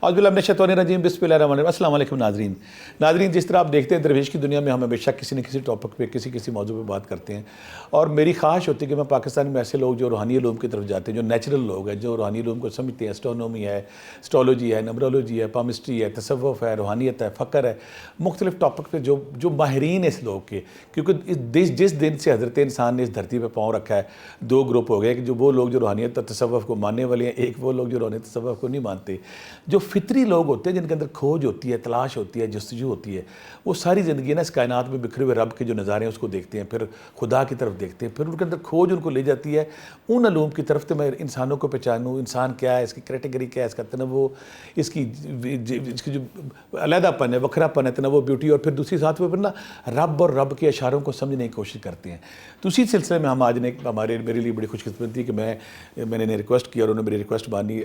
اعوذ باللہ من الشیطان الرجیم، بسم اللہ الرحمن الرحیم۔ السلام علیکم ناظرین، جس طرح آپ دیکھتے ہیں درویش کی دنیا میں ہم ہمیشہ کسی نہ کسی ٹاپک پہ کسی موضوع پہ بات کرتے ہیں، اور میری خواہش ہوتی ہے کہ میں پاکستان میں ایسے لوگ جو روحانی علوم کی طرف جاتے ہیں، جو نیچرل لوگ ہیں، جو روحانی علوم کو سمجھتے ہیں، اسٹرونومی ہے، اسٹرولوجی ہے، نمبرولوجی ہے، پامسٹری ہے، تصوف ہے، روحانیت ہے، فقر ہے، مختلف ٹاپک پہ جو ماہرین اس لوگ کے، کیونکہ جس دن سے حضرت انسان نے اس دھرتی پہ پاؤں رکھا ہے، دو گروپ ہو گئے کہ جو وہ لوگ جو روحانیت اور تصوف کو ماننے والے ہیں، ایک وہ لوگ جو روحانیت تصوف کو نہیں مانتے۔ جو فطری لوگ ہوتے ہیں، جن کے اندر کھوج ہوتی ہے، تلاش ہوتی ہے، جستجو ہوتی ہے، وہ ساری زندگی نا اس کائنات میں بکھرے ہوئے رب کے جو نظارے ہیں اس کو دیکھتے ہیں، پھر خدا کی طرف دیکھتے ہیں، پھر ان کے اندر کھوج ان کو لے جاتی ہے ان علوم کی طرف کہ میں انسانوں کو پہچانوں، انسان کیا ہے، اس کی کیٹیگری کیا ہے، اس کا تنوع، اس کی جو علیحدہ پن ہے، وکھرا پن ہے، تنوع، بیوٹی، اور پھر دوسری ساتھ وہ پھر نا رب اور رب کے اشاروں کو سمجھنے کی کوشش کرتے ہیں۔ تو اسی سلسلے میں ہم آج نے میرے لیے بڑی خوش قسمتی کہ میں نے ریکویسٹ کی اور انہوں نے میری ریکویسٹ مانی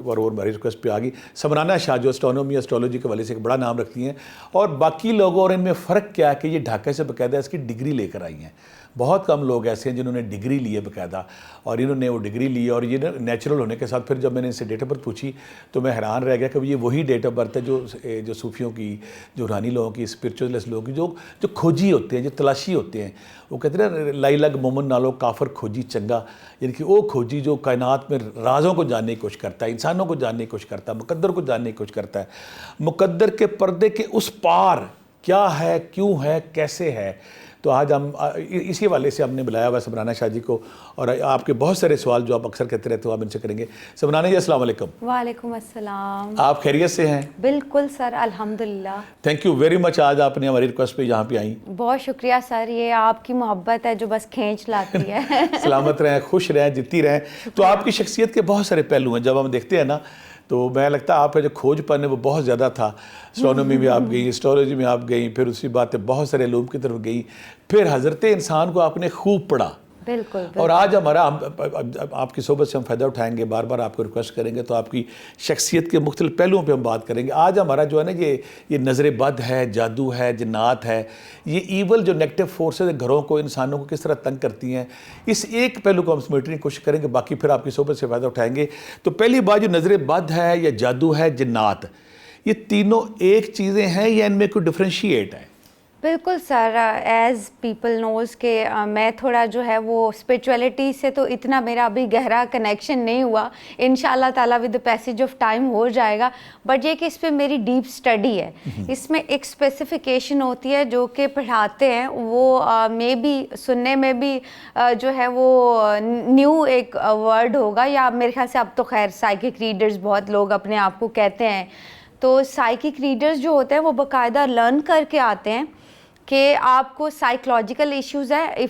اور ہماری ریکویسٹ پہ آ گئی سمرانہ شاہ، جو اسٹرونومی اسٹرولوجی کے حوالے سے ایک بڑا نام رکھتی ہیں، اور باقی لوگوں اور ان میں فرق کیا ہے کہ یہ ڈھاکہ سے باقاعدہ اس کی ڈگری لے کر آئی ہیں۔ بہت کم لوگ ایسے ہیں جنہوں نے ڈگری لی ہے باقاعدہ، اور انہوں نے وہ ڈگری لی، اور یہ نیچرل ہونے کے ساتھ پھر جب میں نے ان سے ڈیٹ آف برتھ پوچھی تو میں حیران رہ گیا کہ یہ وہی ڈیٹ آف برتھ ہے جو صوفیوں کی، جو روحانی لوگوں کی، اسپرچولیسٹ لوگوں کی، جو کھوجی ہوتے ہیں، جو تلاشی ہوتے ہیں۔ وہ کہتے ہیں لائی لگ مومن نالو کافر کھوجی چنگا، یعنی کہ وہ کھوجی جو کائنات میں رازوں کو جاننے کی کوشش کرتا ہے، انسانوں کو جاننے کی کوشش کرتا ہے، مقدر کو جاننے کی کوشش کرتا ہے، مقدر کے پردے کے اس پار کیا ہے، کیوں ہے، کیسے ہے۔ تو آج ہم اسی حوالے سے ہم نے بلایا ہوا سمرانہ شاہ جی کو، اور آپ کے بہت سارے سوال جو آپ اکثر کہتے رہتے ہو آپ ان سے کریں گے۔ سمرانہ جی السلام علیکم۔ وعلیکم السلام۔ آپ خیریت سے ہیں؟ بالکل سر، الحمدللہ۔ تھینک یو ویری مچ، آج آپ نے ہماری ریکویسٹ پہ یہاں پہ آئیں۔ بہت شکریہ سر، یہ آپ کی محبت ہے جو بس کھینچ لاتی ہے۔ سلامت رہیں، خوش رہیں، جیتی رہیں۔ تو آپ کی شخصیت کے بہت سارے پہلو ہیں، جب ہم دیکھتے ہیں نا تو میں لگتا ہے آپ کا جو کھوج پن ہے وہ بہت زیادہ تھا۔ اسٹرونومی میں آپ گئیں، اسٹرولوجی میں آپ گئیں، پھر اسی بات بہت سارے علوم کی طرف گئیں، پھر حضرت انسان کو آپ نے خوب پڑھا۔ بالکل۔ اور آج ہمارا آپ کی صحبت سے ہم فائدہ اٹھائیں گے، بار بار آپ کو ریکویسٹ کریں گے، تو آپ کی شخصیت کے مختلف پہلوؤں پہ ہم بات کریں گے۔ آج ہمارا جو ہے نا یہ نظر بد ہے، جادو ہے، جنات ہے، یہ ایول جو نیگیٹو فورسز گھروں کو، انسانوں کو کس طرح تنگ کرتی ہیں، اس ایک پہلو کو ہم سمیٹنے کی کوشش کریں گے، باقی پھر آپ کی صحبت سے فائدہ اٹھائیں گے۔ تو پہلی بات، جو نظر بد ہے یا جادو ہے، جنات، یہ تینوں ایک چیزیں ہیں یا ان میں کوئی ڈفرینشیٹ ہے؟ بالکل سر، ایز پیپل نوز کہ میں تھوڑا جو ہے وہ اسپریچولیٹی سے تو اتنا میرا ابھی گہرا کنیکشن نہیں ہوا، انشاءاللہ تعالیٰ with the passage of time ہو جائے گا، بٹ یہ کہ اس پہ میری ڈیپ اسٹڈی ہے۔ اس میں ایک اسپیسیفیکیشن ہوتی ہے جو کہ پڑھاتے ہیں، وہ مے بی سننے میں بھی جو ہے وہ نیو ایک ورڈ ہوگا، یا میرے خیال سے اب تو خیر سائیکک ریڈرز بہت لوگ اپنے آپ کو کہتے ہیں۔ تو سائیکک ریڈرز جو ہوتے ہیں وہ باقاعدہ لرن کر کے آتے ہیں کہ آپ کو سائیکلوجیکل ایشوز ہے۔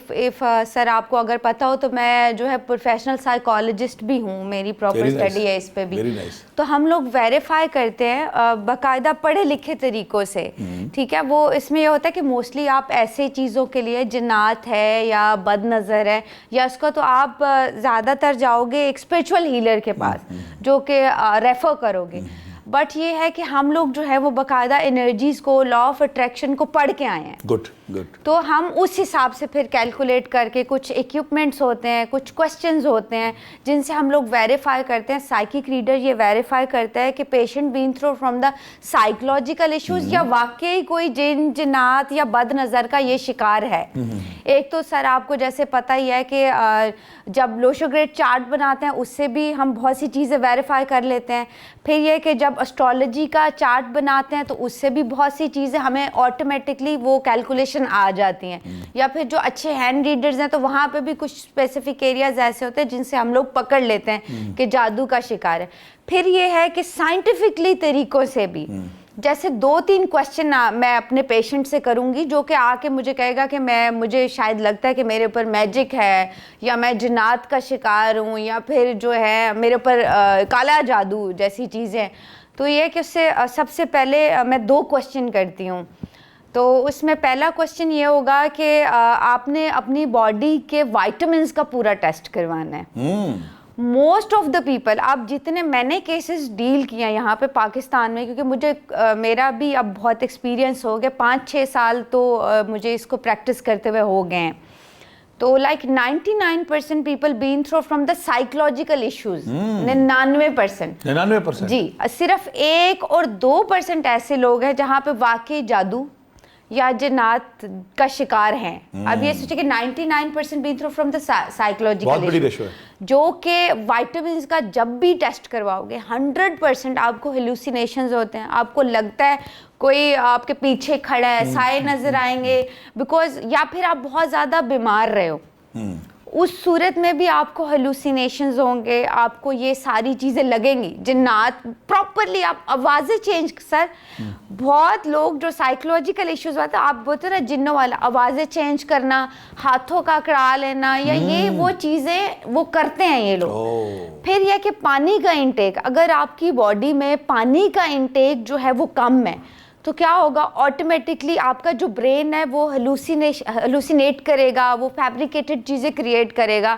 سر آپ کو اگر پتہ ہو تو میں جو ہے پروفیشنل سائیکالوجسٹ بھی ہوں، میری پراپر اسٹڈی ہے اس پہ بھی۔ تو ہم لوگ ویریفائی کرتے ہیں باقاعدہ پڑھے لکھے طریقوں سے، ٹھیک ہے۔ وہ اس میں یہ ہوتا ہے کہ موسٹلی آپ ایسے چیزوں کے لیے، جنات ہے یا بد نظر ہے یا اس کا، تو آپ زیادہ تر جاؤ گے ایک اسپریچول ہیلر کے پاس جو کہ ریفر کرو گے۔ بٹ یہ ہے کہ ہم لوگ جو ہے وہ باقاعدہ انرجیز کو، لا آف اٹریکشن کو پڑھ کے آئے ہیں۔ گڈ۔ تو ہم اس حساب سے پھر کیلکولیٹ کر کے، کچھ ایکوپمنٹس ہوتے ہیں، کچھ کوسچنز ہوتے ہیں جن سے ہم لوگ ویریفائی کرتے ہیں۔ سائیکک ریڈر یہ ویریفائی کرتا ہے کہ patient been through from the psychological issues یا واقعی کوئی جن، جنات یا بد نظر کا یہ شکار ہے۔ ایک تو سر آپ کو جیسے پتہ ہی ہے کہ جب لوشوگریڈ چارٹ بناتے ہیں اس سے بھی ہم بہت سی چیزیں ویریفائی کر لیتے ہیں۔ پھر یہ کہ جب اسٹرالوجی کا چارٹ بناتے ہیں تو اس سے بھی بہت سی چیزیں ہمیں آٹومیٹکلی وہ کیلکولیشن آ جاتی ہیں۔ یا پھر جو اچھے ہینڈ ریڈرز ہیں تو وہاں پہ بھی کچھ اسپیسیفک ایریاز ایسے ہوتے ہیں جن سے ہم لوگ پکڑ لیتے ہیں کہ جادو کا شکار ہے۔ پھر یہ ہے کہ سائنٹیفکلی طریقوں سے بھی، جیسے 2-3 کوسچن میں اپنے پیشنٹ سے کروں گی جو کہ آ کے مجھے کہے گا کہ مجھے شاید لگتا ہے کہ میرے اوپر میجک ہے، یا میں جنات کا شکار ہوں، یا پھر جو ہے میرے اوپر کالا جادو جیسی چیزیں۔ تو یہ کہ اس سے سب سے پہلے میں 2 کوسچن کرتی ہوں۔ تو اس میں پہلا کوسچن یہ ہوگا کہ آپ نے اپنی باڈی کے وائٹامنس کا پورا ٹیسٹ کروانا ہے۔ موسٹ آف دا پیپل، آپ جتنے میں نے کیسز ڈیل کیا یہاں پہ پاکستان میں، کیونکہ میرا بھی اب بہت ایکسپیرینس ہو گیا، 5-6 سال تو مجھے اس کو پریکٹس کرتے ہوئے ہو گئے ہیں۔ تو like 99% people been through from the psychological issues. 99% جی. صرف 1 اور 2% ایسے لوگ ہیں جہاں پہ واقعی جادو یا جنات کا شکار ہیں. اب یہ سوچے کہ 99% been through from the psychological issue, جو کہ وائٹامنس کا جب بھی ٹیسٹ کرواؤ گے 100% آپ کو ہیلوسینیشنز ہوتے ہیں, آپ کو لگتا ہے کوئی آپ کے پیچھے کھڑا ہے, سائے نظر آئیں گے بیکاز, یا پھر آپ بہت زیادہ بیمار رہے ہو, اس صورت میں بھی آپ کو ہیلوسینیشنز ہوں گے, آپ کو یہ ساری چیزیں لگیں گی. جنات پراپرلی آپ آوازیں چینج, سر بہت لوگ جو سائیکولوجیکل ایشوز ہوتے ہیں, آپ بولتے ہیں نا جنوں والا, آوازیں چینج کرنا, ہاتھوں کا اکڑا لینا, یا یہ وہ چیزیں وہ کرتے ہیں یہ لوگ. پھر یہ کہ پانی کا انٹیک, اگر آپ کی باڈی میں پانی کا انٹیک جو ہے وہ کم ہے تو کیا ہوگا, آٹومیٹکلی آپ کا جو برین ہے وہ ہلوسینیٹ کرے گا, وہ فیبریکیٹڈ چیزیں کریٹ کرے گا.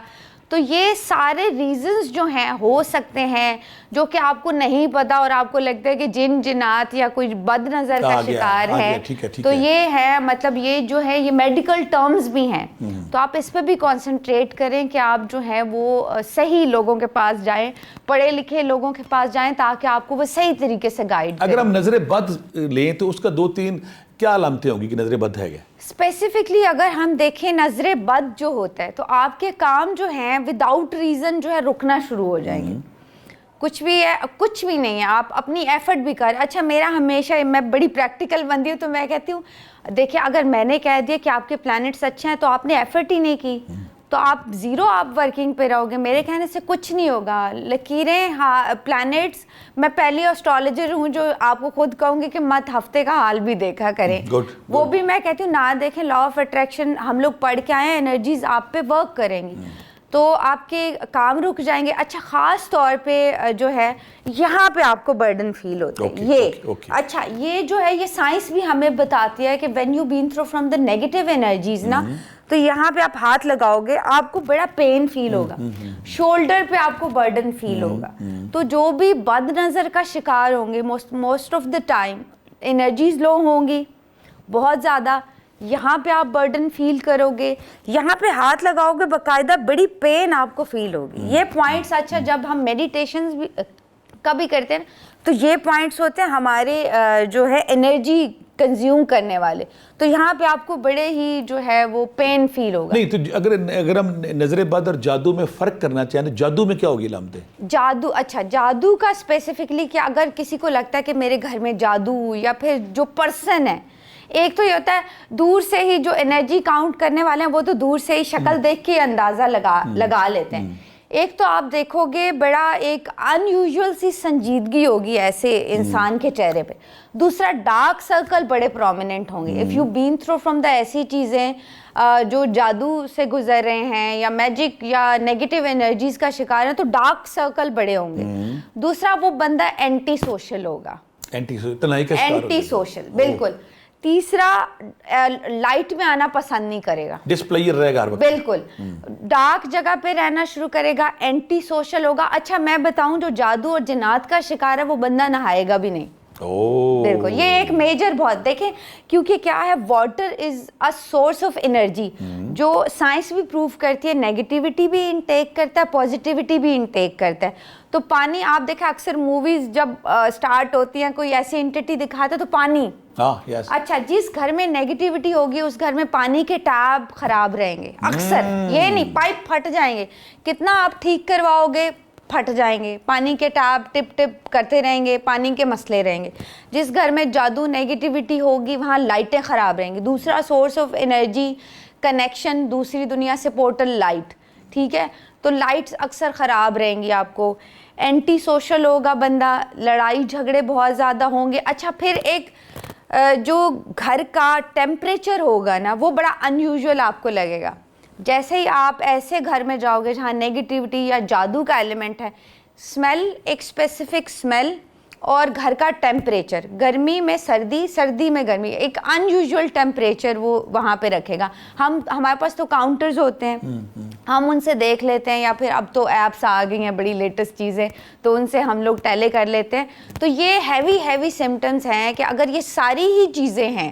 تو یہ سارے ریزنز جو ہیں ہو سکتے ہیں جو کہ آپ کو نہیں پتا, اور آپ کو لگتا ہے کہ جن جنات یا کوئی بد نظر کا شکار ہے. تو یہ ہے مطلب یہ جو ہے یہ میڈیکل ٹرمز بھی ہیں, تو آپ اس پہ بھی کانسنٹریٹ کریں کہ آپ جو ہے وہ صحیح لوگوں کے پاس جائیں, پڑھے لکھے لوگوں کے پاس جائیں, تاکہ آپ کو وہ صحیح طریقے سے گائیڈ کریں. اگر ہم نظر بد لیں تو اس کا 2-3 کیا علامتیں ہوں گی کہ نظر بد ہے کیا؟ اسپیسیفکلی اگر ہم دیکھیں نظر بد جو ہوتا ہے تو آپ کے کام جو ہیں وداؤٹ ریزن جو ہے رکنا شروع ہو جائیں گے. کچھ بھی ہے, کچھ بھی نہیں ہے, آپ اپنی ایفرٹ بھی کر. اچھا میرا ہمیشہ, میں بڑی پریکٹیکل بندی ہوں, تو میں کہتی ہوں دیکھیں اگر میں نے کہہ دیا کہ آپ کے پلانٹس اچھے ہیں تو آپ نے ایفرٹ ہی نہیں کی, تو آپ زیرو آپ ورکنگ پہ رہو گے. میرے کہنے سے کچھ نہیں ہوگا. لکیریں, پلانٹس, میں پہلی اسٹرالوجر ہوں جو آپ کو خود کہوں گی کہ مت ہفتے کا حال بھی دیکھا کریں. وہ بھی میں کہتی ہوں نہ دیکھیں. لا آف اٹریکشن ہم لوگ پڑھ کے آئے ہیں, انرجیز آپ پہ ورک کریں گی تو آپ کے کام رک جائیں گے. اچھا خاص طور پہ جو ہے یہاں پہ آپ کو برڈن فیل ہوتا ہے یہ. اچھا یہ جو ہے یہ سائنس بھی ہمیں بتاتی ہے کہ when you been through from the negative energies نا, تو یہاں پہ آپ ہاتھ لگاؤ گے آپ کو بڑا پین فیل ہوگا, شولڈر پہ آپ کو برڈن فیل ہوگا. تو جو بھی بد نظر کا شکار ہوں گے most of the time energies low ہوں گی بہت زیادہ, یہاں پہ آپ برڈن فیل کرو گے, یہاں پہ ہاتھ لگاؤ گے باقاعدہ بڑی پین آپ کو فیل ہوگی. یہ پوائنٹس, اچھا جب ہم میڈیٹیشنز بھی کبھی کرتے ہیں تو یہ پوائنٹس ہوتے ہیں ہمارے جو ہے انرجی کنزیوم کرنے والے, تو یہاں پہ آپ کو بڑے ہی جو ہے وہ پین فیل ہوگا. نہیں تو اگر ہم نظر بد اور جادو میں فرق کرنا چاہیں تو جادو میں کیا ہوگی علامتیں؟ جادو, اچھا جادو کا اسپیسیفکلی کہ اگر کسی کو لگتا ہے کہ میرے گھر میں جادو, یا پھر جو پرسن ہے, ایک تو یہ ہوتا ہے دور سے ہی جو انرجی کاؤنٹ کرنے والے ہیں وہ تو دور سے ہی شکل دیکھ کے اندازہ لگا لیتے ہیں. ایک تو آپ دیکھو گے بڑا ایک ان یوزول سی سنجیدگی ہوگی ایسے انسان کے چہرے پہ. دوسرا ڈارک سرکل بڑے پرومیننٹ ہوں گے. If you been through from the ایسی چیزیں جو جادو سے گزر رہے ہیں یا میجک یا نیگیٹو انرجیز کا شکار ہیں تو ڈارک سرکل بڑے ہوں گے. دوسرا وہ بندہ اینٹی سوشل ہوگا, اینٹی سوشل بالکل. تیسرا لائٹ میں آنا پسند نہیں کرے گا, ڈسپلیئر رہے گا بالکل, ڈارک جگہ پہ رہنا شروع کرے گا, اینٹی سوشل ہوگا. اچھا میں بتاؤں جو جادو اور جنات کا شکار ہے وہ بندہ نہائے گا بھی نہیں. بالکل, یہ ایک میجر بہت دیکھیں کیونکہ کیا ہے water is a source of energy, جو سائنس بھی پروو کرتی ہے نیگیٹیوٹی بھی انٹیک کرتا ہے پازیٹیوٹی بھی انٹیک کرتا ہے. تو پانی آپ دیکھیں اکثر موویز جب سٹارٹ ہوتی ہیں کوئی ایسی انٹیٹی دکھاتا ہے تو پانی, اچھا جس گھر میں نیگیٹیوٹی ہوگی اس گھر میں پانی کے ٹیپ خراب رہیں گے اکثر, یہ نہیں پائپ پھٹ جائیں گے, کتنا آپ ٹھیک کرواؤ گے پھٹ جائیں گے, پانی کے ٹیپ ٹپ ٹپ کرتے رہیں گے, پانی کے مسئلے رہیں گے. جس گھر میں جادو نیگیٹیوٹی ہوگی وہاں لائٹیں خراب رہیں گی. دوسرا سورس آف انرجی کنیکشن دوسری دنیا سے پورٹل لائٹ, ٹھیک ہے, تو لائٹس اکثر خراب رہیں گی آپ کو. اینٹی سوشل ہوگا بندہ, لڑائی جھگڑے بہت زیادہ ہوں گے. اچھا پھر ایک جو گھر کا ٹیمپریچر ہوگا نا وہ بڑا ان یوزول آپ کو لگے گا. جیسے ہی آپ ایسے گھر میں جاؤ گے جہاں نیگیٹیوٹی یا جادو کا ایلیمنٹ ہے, اسمیل, ایک اسپیسیفک اسمیل, اور گھر کا ٹیمپریچر, گرمی میں سردی, سردی میں گرمی, ایک ان یوزول ٹیمپریچر وہ وہاں پہ رکھے گا. ہمارے پاس تو کاؤنٹرز ہوتے ہیں, ہم ان سے دیکھ لیتے ہیں, یا پھر اب تو ایپس آ گئی ہیں بڑی لیٹسٹ چیزیں, تو ان سے ہم لوگ ٹیلے کر لیتے ہیں. تو یہ ہیوی سمٹمس ہیں کہ اگر یہ ساری ہی چیزیں ہیں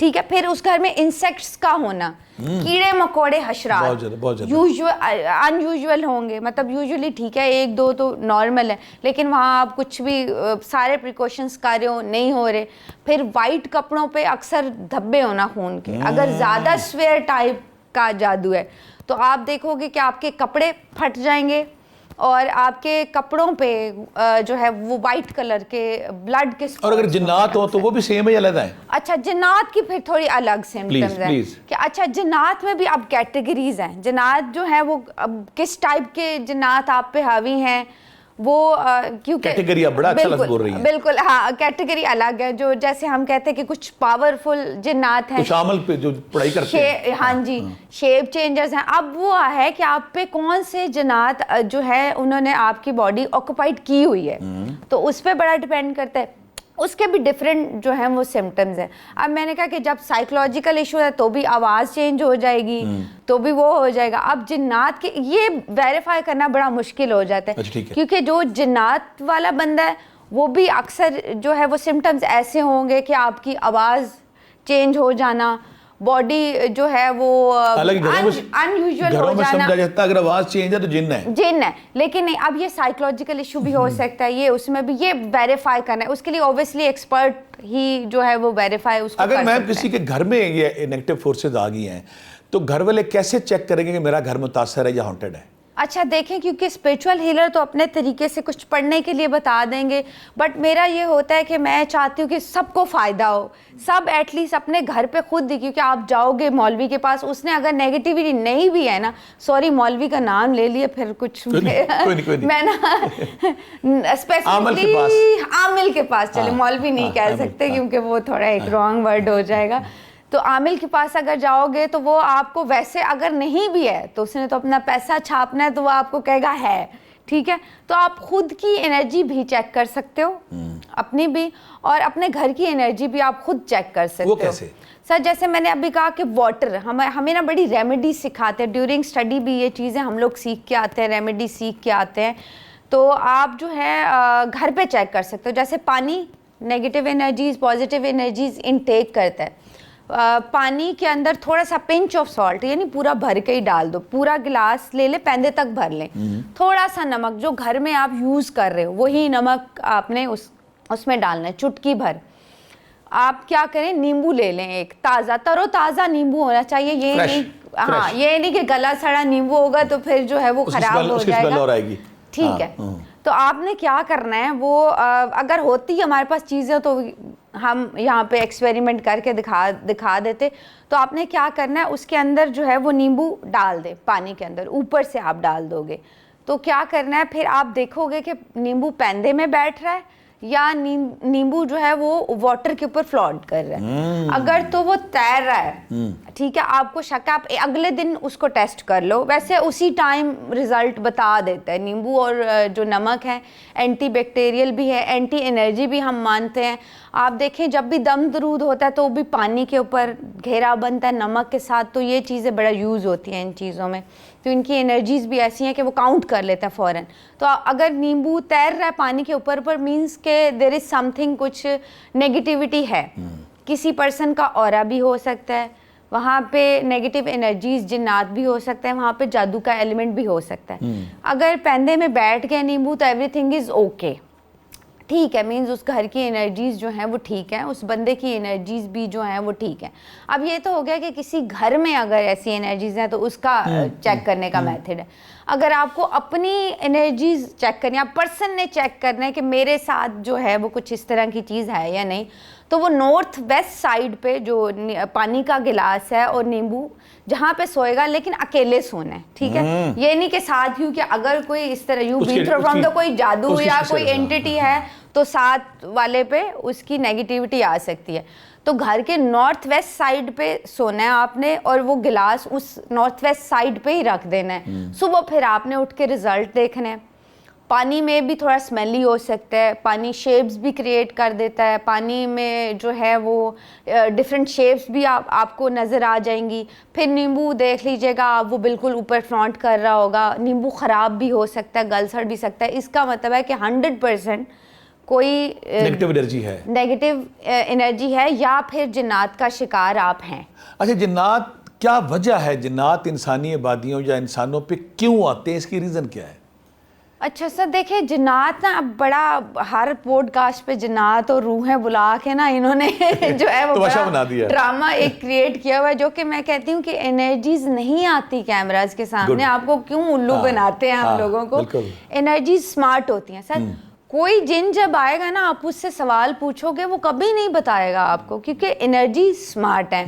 ٹھیک ہے. پھر اس گھر میں انسیکٹس کا ہونا, کیڑے مکوڑے حشرات ان یوزول ہوں گے, مطلب یوزلی ٹھیک ہے 1-2 تو نارمل ہے, لیکن وہاں آپ کچھ بھی سارے پریکاشنس کر رہے ہو نہیں ہو رہے. پھر وائٹ کپڑوں پہ اکثر دھبے ہونا خون کے, اگر زیادہ سویئر ٹائپ کا جادو ہے تو آپ دیکھو گے کہ آپ کے کپڑے پھٹ جائیں گے اور آپ کے کپڑوں پہ جو ہے وہ وائٹ کلر کے بلڈ کے. اور اگر جنات ہوں تو وہ بھی سیم ہے یا علیحدہ ہیں؟ اچھا جنات کی پھر تھوڑی الگ سمپٹمز ہیں کہ اچھا جنات میں بھی اب کیٹیگریز ہیں. جنات جو ہیں وہ کس ٹائپ کے جنات آپ پہ حاوی ہیں وہ کیونکہ کیٹیگری بڑا اچھا لفظ بول رہی ہیں. بالکل ہاں, کیٹیگری الگ ہے. جو جیسے ہم کہتے ہیں کہ کچھ پاورفل جنات ہیں, کچھ عمل پہ جو پڑھائی کرتے ہیں, ہاں جی, شیپ چینجرز ہیں. اب وہ ہے کہ آپ پہ کون سے جنات جو ہے انہوں نے آپ کی باڈی آکوپائڈ کی ہوئی ہے, تو اس پہ بڑا ڈیپینڈ کرتا ہے. اس کے بھی ڈفرینٹ جو ہیں وہ سمٹمز ہیں. اب میں نے کہا کہ جب سائیکولوجیکل ایشو ہے تو بھی آواز چینج ہو جائے گی, تو بھی وہ ہو جائے گا. اب جنات کے یہ ویریفائی کرنا بڑا مشکل ہو جاتا ہے, کیونکہ جو جنات والا بندہ ہے وہ بھی اکثر جو ہے وہ سمٹمز ایسے ہوں گے کہ آپ کی آواز چینج ہو جانا, باڈی جو ہے وہ انیوزول ہو جانا. سمجھا جاتا ہے اگر آواز چینج ہے تو جن ہے, جن ہے, لیکن نہیں, اب یہ سائیکولوجیکل ایشو بھی ہو سکتا ہے. یہ اس میں بھی یہ ویریفائی کرنا ہے, اس کے لیے اوبیسلی ایکسپرٹ ہی جو ہے وہ ویریفائی اس کو. اگر میم کسی کے گھر میں یہ نیگیٹو فورسز آ گئی ہیں تو گھر والے کیسے چیک کریں گے کہ میرا گھر متاثر ہے یا ہانٹڈ ہے؟ اچھا دیکھیں, کیونکہ اسپریچول ہیلر تو اپنے طریقے سے کچھ پڑھنے کے لیے بتا دیں گے, بٹ میرا یہ ہوتا ہے کہ میں چاہتی ہوں کہ سب کو فائدہ ہو, سب ایٹ لیسٹ اپنے گھر پہ خود دی. کیونکہ آپ جاؤ گے مولوی کے پاس, اس نے اگر نیگیٹیوٹی نہیں بھی ہے نا, سوری مولوی کا نام لے لیے پھر کچھ میں نا اسپیسیفکلی عامل کے پاس چلے, مولوی نہیں کہہ سکتے کیونکہ وہ تھوڑا ایک رانگ ورڈ ہو جائے گا. تو عامل کے پاس اگر جاؤ گے تو وہ آپ کو ویسے اگر نہیں بھی ہے تو اس نے تو اپنا پیسہ چھاپنا ہے, تو وہ آپ کو کہے گا ہے, ٹھیک ہے. تو آپ خود کی انرجی بھی چیک کر سکتے ہو, اپنی بھی, اور اپنے گھر کی انرجی بھی آپ خود چیک کر سکتے ہو. وہ کیسے؟ سر جیسے میں نے ابھی کہا کہ واٹر ہمیں نا بڑی ریمیڈی سکھاتے ہیں ڈیورنگ اسٹڈی بھی, یہ چیزیں ہم لوگ سیکھ کے آتے ہیں, ریمیڈی سیکھ کے آتے ہیں. تو آپ جو ہے گھر پہ چیک کر سکتے ہو. جیسے پانی negative energies positive energies intake کرتا ہے. پانی کے اندر تھوڑا سا پنچ آف سالٹ, یعنی پورا بھر کے ہی ڈال دو, پورا گلاس لے لے, پیندے تک بھر لیں. تھوڑا سا نمک جو گھر میں آپ یوز کر رہے ہو وہی نمک آپ نے اس میں ڈالنا ہے, چٹکی بھر. آپ کیا کریں, نیمبو لے لیں, ایک تازہ تر و تازہ نیمبو ہونا چاہیے. یہ نہیں, ہاں یہ نہیں کہ گلا سڑا نیمبو ہوگا تو پھر جو ہے وہ خراب ہو جائے گا, ٹھیک ہے. تو آپ نے کیا کرنا ہے, وہ اگر ہوتی ہمارے پاس چیزیں تو ہم یہاں پہ ایکسپیریمنٹ کر کے دکھا دیتے. تو آپ نے کیا کرنا ہے, اس کے اندر جو ہے وہ نیمبو ڈال دیں, پانی کے اندر اوپر سے آپ ڈال دو گے. تو کیا کرنا ہے, پھر آپ دیکھو گے کہ نیمبو پیندے میں بیٹھ رہا ہے یا نیمبو جو ہے وہ واٹر کے اوپر فلوٹ کر رہا ہے. اگر تو وہ تیر رہا ہے, ٹھیک ہے, آپ کو شک ہے, آپ اگلے دن اس کو ٹیسٹ کر لو, ویسے اسی ٹائم رزلٹ بتا دیتا ہے. نیمبو اور جو نمک ہے اینٹی بیکٹیریل بھی ہے, اینٹی انرجی بھی ہم مانتے ہیں. آپ دیکھیں جب بھی دم درود ہوتا ہے تو وہ بھی پانی کے اوپر گھیرا بنتا ہے نمک کے ساتھ, تو یہ چیزیں بڑا یوز ہوتی ہیں ان چیزوں میں. تو ان کی انرجیز بھی ایسی ہیں کہ وہ کاؤنٹ کر لیتے ہیں فوراً. تو اگر نیمبو تیر رہا ہے پانی کے اوپر پر, مینس کہ دیر از سم تھنگ, کچھ نیگیٹیوٹی ہے, کسی پرسن کا اورا بھی ہو سکتا ہے وہاں پہ, نیگیٹو انرجیز جنات بھی ہو سکتے ہیں وہاں پہ, جادو کا ایلیمنٹ بھی ہو سکتا ہے. اگر پیندے میں بیٹھ گئے نیمبو تو ایوری تھنگ از اوکے, ٹھیک ہے, مینز اس گھر کی انرجیز جو ہیں وہ ٹھیک ہیں, اس بندے کی انرجیز بھی جو ہیں وہ ٹھیک ہیں. اب یہ تو ہو گیا کہ کسی گھر میں اگر ایسی انرجیز ہیں تو اس کا چیک کرنے کا میتھڈ ہے. اگر آپ کو اپنی انرجیز چیک کرنی ہے, آپ پرسن نے چیک کرنا ہے کہ میرے ساتھ جو ہے وہ کچھ اس طرح کی چیز ہے یا نہیں, تو وہ نارتھ ویسٹ سائڈ پہ جو پانی کا گلاس ہے اور نیمبو جہاں پہ سوئے گا, لیکن اکیلے سونا ہے, ٹھیک ہے. یہ نہیں کہ ساتھ یوں کہ اگر کوئی اس طرح یوں بین تھرو فرام دا کوئی جادو یا کوئی اینٹیٹی ہے تو ساتھ والے پہ اس کی نیگیٹیوٹی آ سکتی ہے. تو گھر کے نارتھ ویسٹ سائڈ پہ سونا ہے آپ نے, اور وہ گلاس اس نارتھ ویسٹ سائڈ پہ ہی رکھ دینا ہے. صبح پھر آپ نے اٹھ کے رزلٹ دیکھنا ہے. پانی میں بھی تھوڑا اسمیلی ہو سکتا ہے, پانی شیپس بھی کریٹ کر دیتا ہے, پانی میں جو ہے وہ ڈفرینٹ شیپس بھی آپ کو نظر آ جائیں گی. پھر نیمبو دیکھ لیجیے گا, وہ بالکل اوپر فلانٹ کر رہا ہوگا, نیمبو خراب بھی ہو سکتا ہے, گل سڑ بھی سکتا ہے. اس کا مطلب ہے کہ 100% کوئی نیگیٹو انرجی ہے، نیگیٹو انرجی ہے، یا پھر جنات کا شکار آپ ہیں. اچھا جنات کیا وجہ ہے، جنات انسانی آبادیوں یا انسانوں پہ کیوں آتے ہیں، اس کی ریزن کیا ہے؟ اچھا سر دیکھیں جنات نا اب بڑا ہر پوڈ کاسٹ پہ جنات اور روحیں بلا کے نا انہوں نے جو ہے وہ بڑا ڈرامہ ایک کریٹ کیا ہوا ہے، جو کہ میں کہتی ہوں کہ انرجیز نہیں آتی کیمراز کے سامنے، آپ کو کیوں الو بناتے ہیں ہم لوگوں کو. انرجیز اسمارٹ ہوتی ہیں سر. کوئی جن جب آئے گا نا آپ اس سے سوال پوچھو گے وہ کبھی نہیں بتائے گا آپ کو، کیونکہ انرجی اسمارٹ ہے،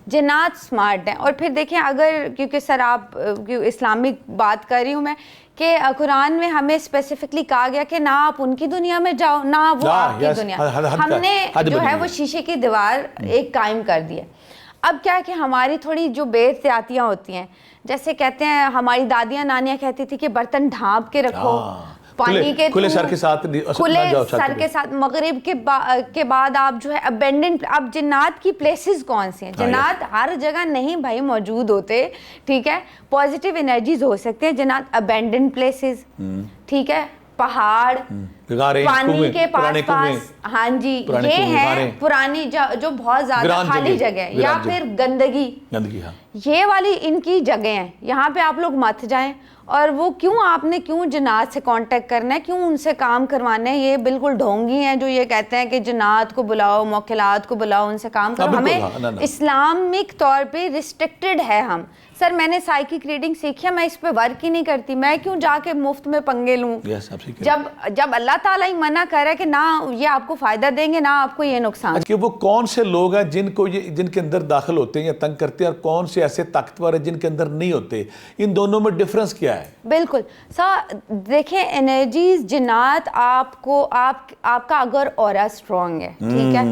جنات اسمارٹ ہیں. اور پھر دیکھیں اگر کیونکہ سر آپ اسلامک بات کر رہی ہوں میں کہ قرآن میں ہمیں اسپیسیفکلی کہا گیا کہ نہ آپ ان کی دنیا میں جاؤ نہ وہ آپ کی دنیا. ہم نے جو ہے وہ شیشے کی دیوار ایک قائم کر دی ہے. اب کیا ہے کہ ہماری تھوڑی جو بے احتیاطیاں ہوتی ہیں، جیسے کہتے ہیں ہماری دادیاں نانیاں کہتی تھی کہ برتن ڈھانپ کے رکھو، پانی کے کھلے سر کے ساتھ، کھلے سر کے ساتھ. مغرب کے بعد آپ جو ہے ابینڈنڈ. اب جنات کی پلیسز کون سی ہیں؟ جنات ہر جگہ نہیں بھائی موجود ہوتے، ٹھیک ہے. پازیٹیو انرجیز ہو سکتے ہیں جنات ابینڈنڈ پلیسز، ٹھیک ہے، پہاڑ، پانی کے پاس پاس، ہاں جی یہ ہے پرانی جو بہت زیادہ خالی جگہ ہے، یا پھر گندگی، یہ والی ان کی جگہ ہیں. یہاں پہ آپ لوگ مت جائیں. اور وہ کیوں آپ نے کیوں جنات سے کانٹیکٹ کرنا ہے، کیوں ان سے کام کروانا ہے؟ یہ بالکل ڈھونگی ہیں جو یہ کہتے ہیں کہ جنات کو بلاؤ، موکلات کو بلاؤ، ان سے کام کرو. ہمیں اسلامک طور پہ ریسٹرکٹڈ ہے. ہم سر میں نے سائیکک ریڈنگ سیکھی ہے، میں اس پہ ورک ہی نہیں کرتی. میں کیوں جا کے مفت میں پنگے لوں جب اللہ تعالیٰ ہی منع کر رہا ہے کہ نہ یہ آپ کو فائدہ دیں گے نہ آپ کو یہ نقصان. کہ وہ کون سے لوگ ہیں جن کے اندر داخل ہوتے ہیں یا تنگ کرتے ہیں، اور کون سے ایسے طاقتور ہیں جن کے اندر نہیں ہوتے؟ ان دونوں میں ڈفرنس کیا ہے؟ بالکل سر دیکھیں انرجیز جنات آپ کو آپ کا اگر اورا اسٹرانگ ہے، ٹھیک ہے،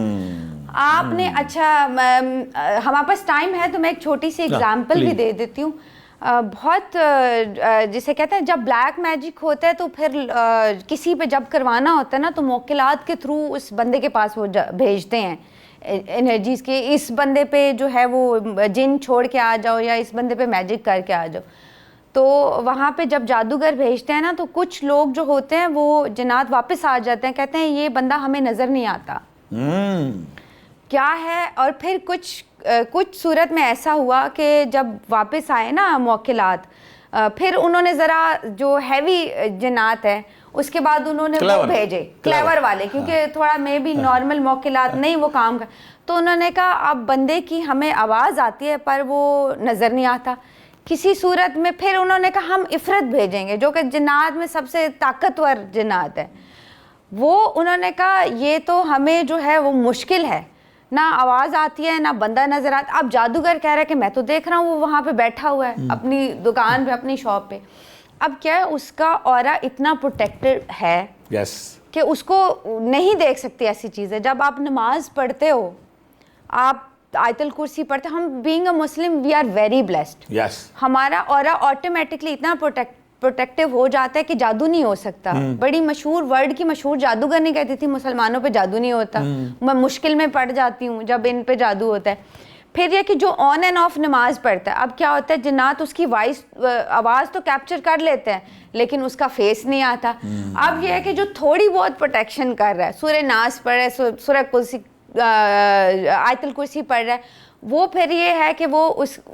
آپ نے اچھا ہمارے پاس ٹائم ہے تو میں ایک چھوٹی سی ایگزامپل بھی دے دیتی ہوں. بہت جسے کہتے ہیں جب بلیک میجک ہوتا ہے تو پھر کسی پہ جب کروانا ہوتا ہے نا تو موکلات کے تھرو اس بندے کے پاس وہ بھیجتے ہیں انرجیز کے، اس بندے پہ جو ہے وہ جن چھوڑ کے آ جاؤ یا اس بندے پہ میجک کر کے آ جاؤ. تو وہاں پہ جب جادوگر بھیجتے ہیں نا تو کچھ لوگ جو ہوتے ہیں وہ جنات واپس آ جاتے ہیں، کہتے ہیں یہ بندہ ہمیں نظر نہیں آتا کیا ہے. اور پھر کچھ صورت میں ایسا ہوا کہ جب واپس آئے نا موکلات، پھر انہوں نے ذرا جو ہیوی جنات ہے اس کے بعد انہوں نے وہ بھیجے کلیور والے، کیونکہ تھوڑا میں بھی نارمل موکلات نہیں وہ کام کر. تو انہوں نے کہا اب بندے کی ہمیں آواز آتی ہے پر وہ نظر نہیں آتا. کسی صورت میں پھر انہوں نے کہا ہم عفرت بھیجیں گے جو کہ جنات میں سب سے طاقتور جنات ہے. وہ انہوں نے کہا یہ تو ہمیں جو ہے وہ مشکل ہے، نہ آواز آتی ہے نہ بندہ نظر آتا. اب جادوگر کہہ رہا ہے کہ میں تو دیکھ رہا ہوں وہ وہاں پہ بیٹھا ہوا ہے اپنی دکان پہ اپنی شاپ پہ. اب کیا ہے اس کا اورا اتنا پروٹیکٹڈ ہے کہ اس کو نہیں دیکھ سکتی ایسی چیزیں. جب آپ نماز پڑھتے ہو، آپ آیت الکرسی پڑھتے، ہم being a Muslim we are very blessed. ہمارا اورا آٹومیٹکلی اتنا پروٹیکٹیو ہو جاتا ہے کہ جادو نہیں ہو سکتا. بڑی مشہور ورلڈ کی مشہور جادوگر نہیں کہتی تھی مسلمانوں پہ جادو نہیں ہوتا، میں مشکل میں پڑ جاتی ہوں جب ان پہ جادو ہوتا ہے. پھر یہ کہ جو آن اینڈ آف نماز پڑھتا ہے، اب کیا ہوتا ہے جنات اس کی آواز تو کیپچر کر لیتے ہیں لیکن اس کا فیس نہیں آتا. اب یہ ہے کہ جو تھوڑی بہت پروٹیکشن کر رہا ہے، سورہ ناس پڑھ رہا ہے، سورہ کرسی آیت الکرسی پڑھ رہا ہے، وہ پھر یہ ہے کہ وہ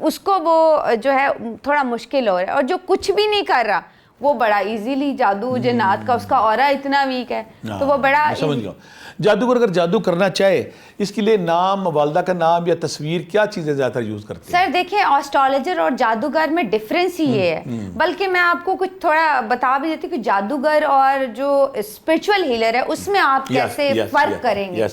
اس کو وہ جو ہے تھوڑا مشکل ہو رہا ہے. اور جو کچھ بھی نہیں کر رہا وہ بڑا ایزیلی جادو جنات کا اس کا اورا اتنا ویک ہے تو وہ بڑا سمجھ گیا. جادوگر اگر جادو کرنا چاہے اس کے لیے نام، والدہ کا نام یا تصویر، کیا چیزیں زیادہ یوز کرتے ہیں؟ سر دیکھیں آسٹرالوجر اور جادوگر میں ڈفرینس ہی یہ ہے. بلکہ میں آپ کو کچھ تھوڑا بتا بھی دیتی کہ جادوگر اور جو اسپرچول ہیلر ہے اس میں آپ کیسے فرق کریں گے.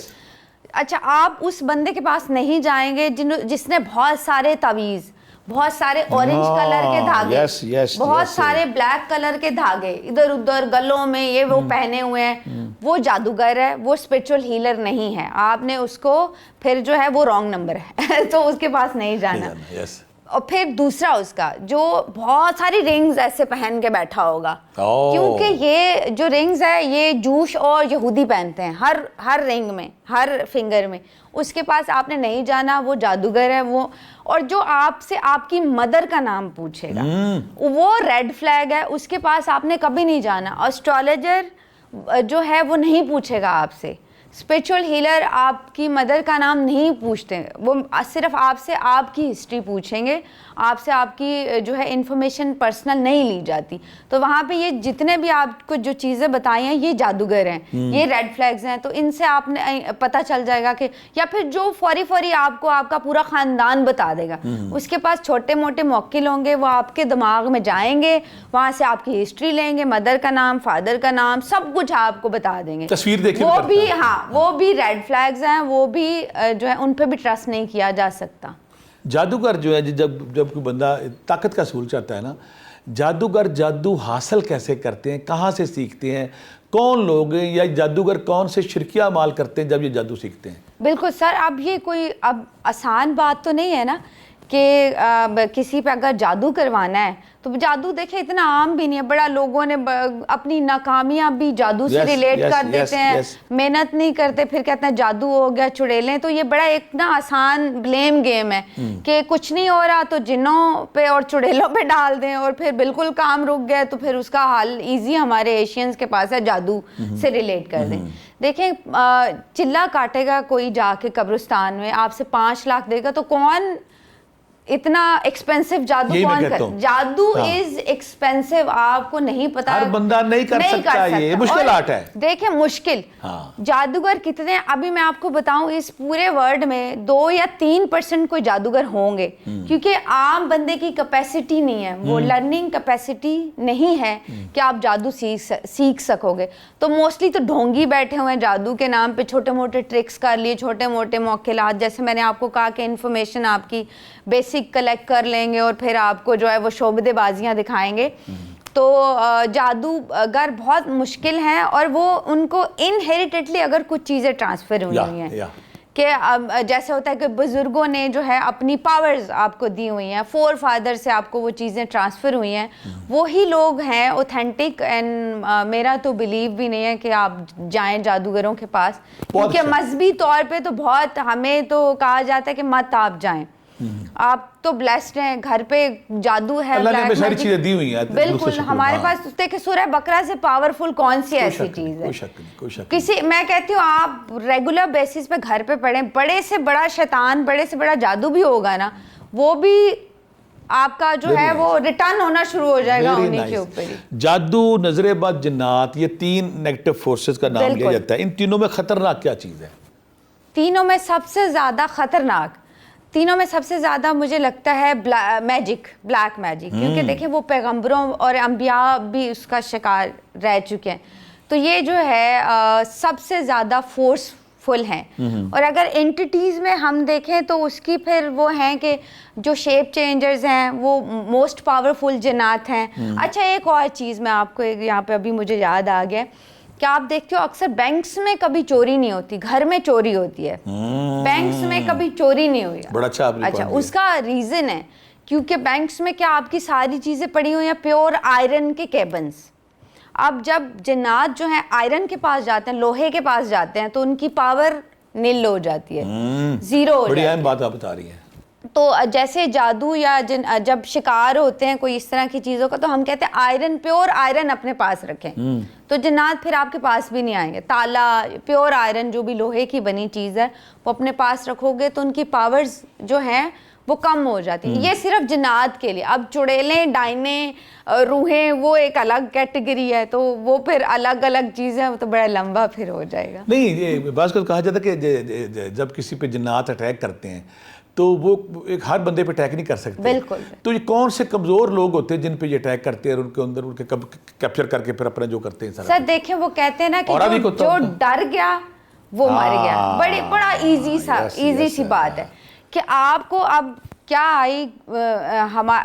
اچھا آپ اس بندے کے پاس نہیں جائیں گے جس نے بہت سارے تعویذ، بہت سارے اورنج کلر کے دھاگے، بہت سارے بلیک کلر کے دھاگے ادھر ادھر گلوں میں یہ وہ پہنے ہوئے ہیں، وہ جادوگر ہے، وہ اسپرچول ہیلر نہیں ہے. آپ نے اس کو پھر جو ہے وہ رانگ نمبر ہے تو اس کے پاس نہیں جانا. اور پھر دوسرا اس کا جو بہت ساری رنگز ایسے پہن کے بیٹھا ہوگا، کیونکہ یہ جو رنگز ہے یہ جوش اور یہودی پہنتے ہیں ہر رنگ میں، ہر فنگر میں. اس کے پاس آپ نے نہیں جانا، وہ جادوگر ہے وہ. اور جو آپ سے آپ کی مدر کا نام پوچھے گا وہ ریڈ فلیگ ہے، اس کے پاس آپ نے کبھی نہیں جانا. اسٹرالوجر جو ہے وہ نہیں پوچھے گا آپ سے. اسپریچول ہیلر آپ کی مدر کا نام نہیں پوچھتے, وہ صرف آپ سے آپ کی ہسٹری پوچھیں گے, آپ سے آپ کی جو ہے انفارمیشن پرسنل نہیں لی جاتی. تو وہاں پہ یہ جتنے بھی آپ کو جو چیزیں بتائی ہیں یہ جادوگر ہیں, یہ ریڈ فلیگز ہیں. تو ان سے آپ نے پتہ چل جائے گا کہ, یا پھر جو فوری آپ کو آپ کا پورا خاندان بتا دے گا. اس کے پاس چھوٹے موٹے موکل ہوں گے, وہ آپ کے دماغ میں جائیں گے, وہاں سے آپ کی ہسٹری لیں گے, مدر کا نام, فادر کا نام, سب کچھ آپ کو بتا دیں گے. تصویر دیکھیں وہ بھی, ہاں وہ بھی ریڈ فلیگز ہیں, وہ بھی جو ہے ان پہ بھی ٹرسٹ نہیں کیا جا سکتا. جادوگر جو ہے جب کوئی بندہ طاقت کا اصول چاہتا ہے نا, جادوگر جادو حاصل کیسے کرتے ہیں, کہاں سے سیکھتے ہیں, کون لوگ ہیں, یا جادوگر کون سے شرکیہ اعمال کرتے ہیں جب یہ جادو سیکھتے ہیں؟ بالکل سر, اب یہ کوئی اب آسان بات تو نہیں ہے نا کہ کسی پہ اگر جادو کروانا ہے تو جادو دیکھیں اتنا عام بھی نہیں ہے. بڑا لوگوں نے اپنی ناکامیاں بھی جادو سے ریلیٹ کر دیتے ہیں, محنت نہیں کرتے, پھر کہتے ہیں جادو ہو گیا, چڑیلیں. تو یہ بڑا ایک نا آسان بلیم گیم ہے کہ کچھ نہیں ہو رہا تو جنوں پہ اور چڑیلوں پہ ڈال دیں, اور پھر بالکل کام رک گئے تو پھر اس کا حل ایزی ہمارے ایشینز کے پاس ہے, جادو سے ریلیٹ کر دیں. دیکھیں چلا کاٹے گا کوئی جا کے قبرستان میں, آپ سے 5 لاکھ دے گا, تو کون اتنا ایکسپینسو جادو کون کر, جادو از ایکسپینسو, آپ کو نہیں پتا, ہر بندہ نہیں کر سکتا, یہ مشکل آرٹ ہے. دیکھیں مشکل جادوگر کتنے, ابھی میں آپ کو بتاؤں اس پورے ورلڈ میں 2 یا 3% کوئی جادوگر ہوں گے, کیونکہ عام بندے کی کیپیسٹی نہیں ہے, وہ لرننگ کیپیسٹی نہیں ہے کہ آپ جادو سیکھ سکو گے. تو موسٹلی تو ڈھونگی بیٹھے ہوئے ہیں جادو کے نام پہ, چھوٹے موٹے ٹرکس کر لیے, چھوٹے موٹے موکلات, جیسے میں نے آپ کو کہا کہ انفارمیشن آپ کی بیسک کلیکٹ کر لیں گے اور پھر آپ کو جو ہے وہ شعبدے بازیاں دکھائیں گے. تو جادوگر بہت مشکل ہیں, اور وہ ان کو انہیریٹڈلی اگر کچھ چیزیں ٹرانسفر ہوئی ہیں, کہ جیسے ہوتا ہے کہ بزرگوں نے جو ہے اپنی پاورز آپ کو دی ہوئی ہیں, 4 فادر سے آپ کو وہ چیزیں ٹرانسفر ہوئی ہیں, وہی لوگ ہیں اوتھینٹک. اینڈ میرا تو بلیو بھی نہیں ہے کہ آپ جائیں جادوگروں کے پاس, کیونکہ مذہبی طور پہ تو بہت, ہمیں تو کہا جاتا ہے کہ مت آپ جائیں, آپ تو بلیسڈ ہیں, گھر پہ جادو ہے, اللہ نے ہمیں ساری چیزیں دی ہوئی ہیں. بالکل ہمارے پاس دیکھیں سورہ بقرہ سے پاورفل کون سی ایسی چیز ہے, کسی, میں کہتی ہوں آپ ریگولر بیسس پہ گھر پہ پڑھیں, بڑے سے بڑا شیطان, بڑے سے بڑا جادو بھی ہوگا نا, وہ بھی آپ کا جو ہے وہ ریٹرن ہونا شروع ہو جائے گا انہیں کے اوپر ہی. جادو, نظر بد, جنات, یہ 3 نیگیٹو فورسز کا نام لیا جاتا ہے. ان تینوں میں خطرناک کیا چیز ہے؟ تینوں میں سب سے زیادہ خطرناک, تینوں میں سب سے زیادہ مجھے لگتا ہے میجک, بلیک میجک, کیونکہ دیکھیں وہ پیغمبروں اور انبیاء بھی اس کا شکار رہ چکے ہیں. تو یہ جو ہے سب سے زیادہ فورسفل ہیں. اور اگر انٹیٹیز میں ہم دیکھیں تو اس کی پھر وہ ہیں کہ جو شیپ چینجرز ہیں وہ موسٹ پاورفل جنات ہیں. اچھا ایک اور چیز میں آپ کو یہاں پہ ابھی مجھے یاد آ گیا کہ آپ دیکھتے ہو اکثر بینکس میں کبھی چوری نہیں ہوتی, گھر میں چوری ہوتی ہے, بینکس میں کبھی چوری نہیں ہوئی. بڑا اچھا اس کا ریزن ہے کیونکہ بینکس میں کیا آپ کی ساری چیزیں پڑی ہوئی ہیں پیور آئرن کے کیبنز. اب جب جنات جو ہیں آئرن کے پاس جاتے ہیں, لوہے کے پاس جاتے ہیں, تو ان کی پاور نل ہو جاتی ہے, زیرو ہو جاتی ہے. بڑی اہم بات آپ بتا رہی ہیں. تو جیسے جادو یا جب شکار ہوتے ہیں کوئی اس طرح کی چیزوں کا, تو ہم کہتے ہیں آئرن, پیور آئرن اپنے پاس رکھیں, تو جنات پھر آپ کے پاس بھی نہیں آئیں گے. تالا, پیور آئرن جو بھی لوہے کی بنی چیز ہے وہ اپنے پاس رکھو گے تو ان کی پاورز جو ہیں وہ کم ہو جاتی ہیں. یہ صرف جنات کے لیے. اب چڑیلیں, ڈائنے, روحیں وہ ایک الگ کیٹیگری ہے, تو وہ پھر الگ الگ چیزیں, وہ تو بڑا لمبا پھر ہو جائے گا. نہیں, یہ بعض کو کہا جاتا ہے کہ جب کسی پہ جنات اٹیک کرتے ہیں تو وہ ایک ہر بندے پہ اٹیک نہیں کر سکتے. بالکل. تو یہ کون سے کمزور لوگ ہوتے ہیں جن پہ یہ اٹیک کرتے ہیں اور ان کے اندر ان کے کیپچر کر کے پھر اپنا جو کرتے ہیں سر دیکھیں وہ کہتے ہیں نا کہ جو ڈر گیا وہ مر گیا. بڑا ایزی سی بات ہے کہ آپ کو اب کیا آئی,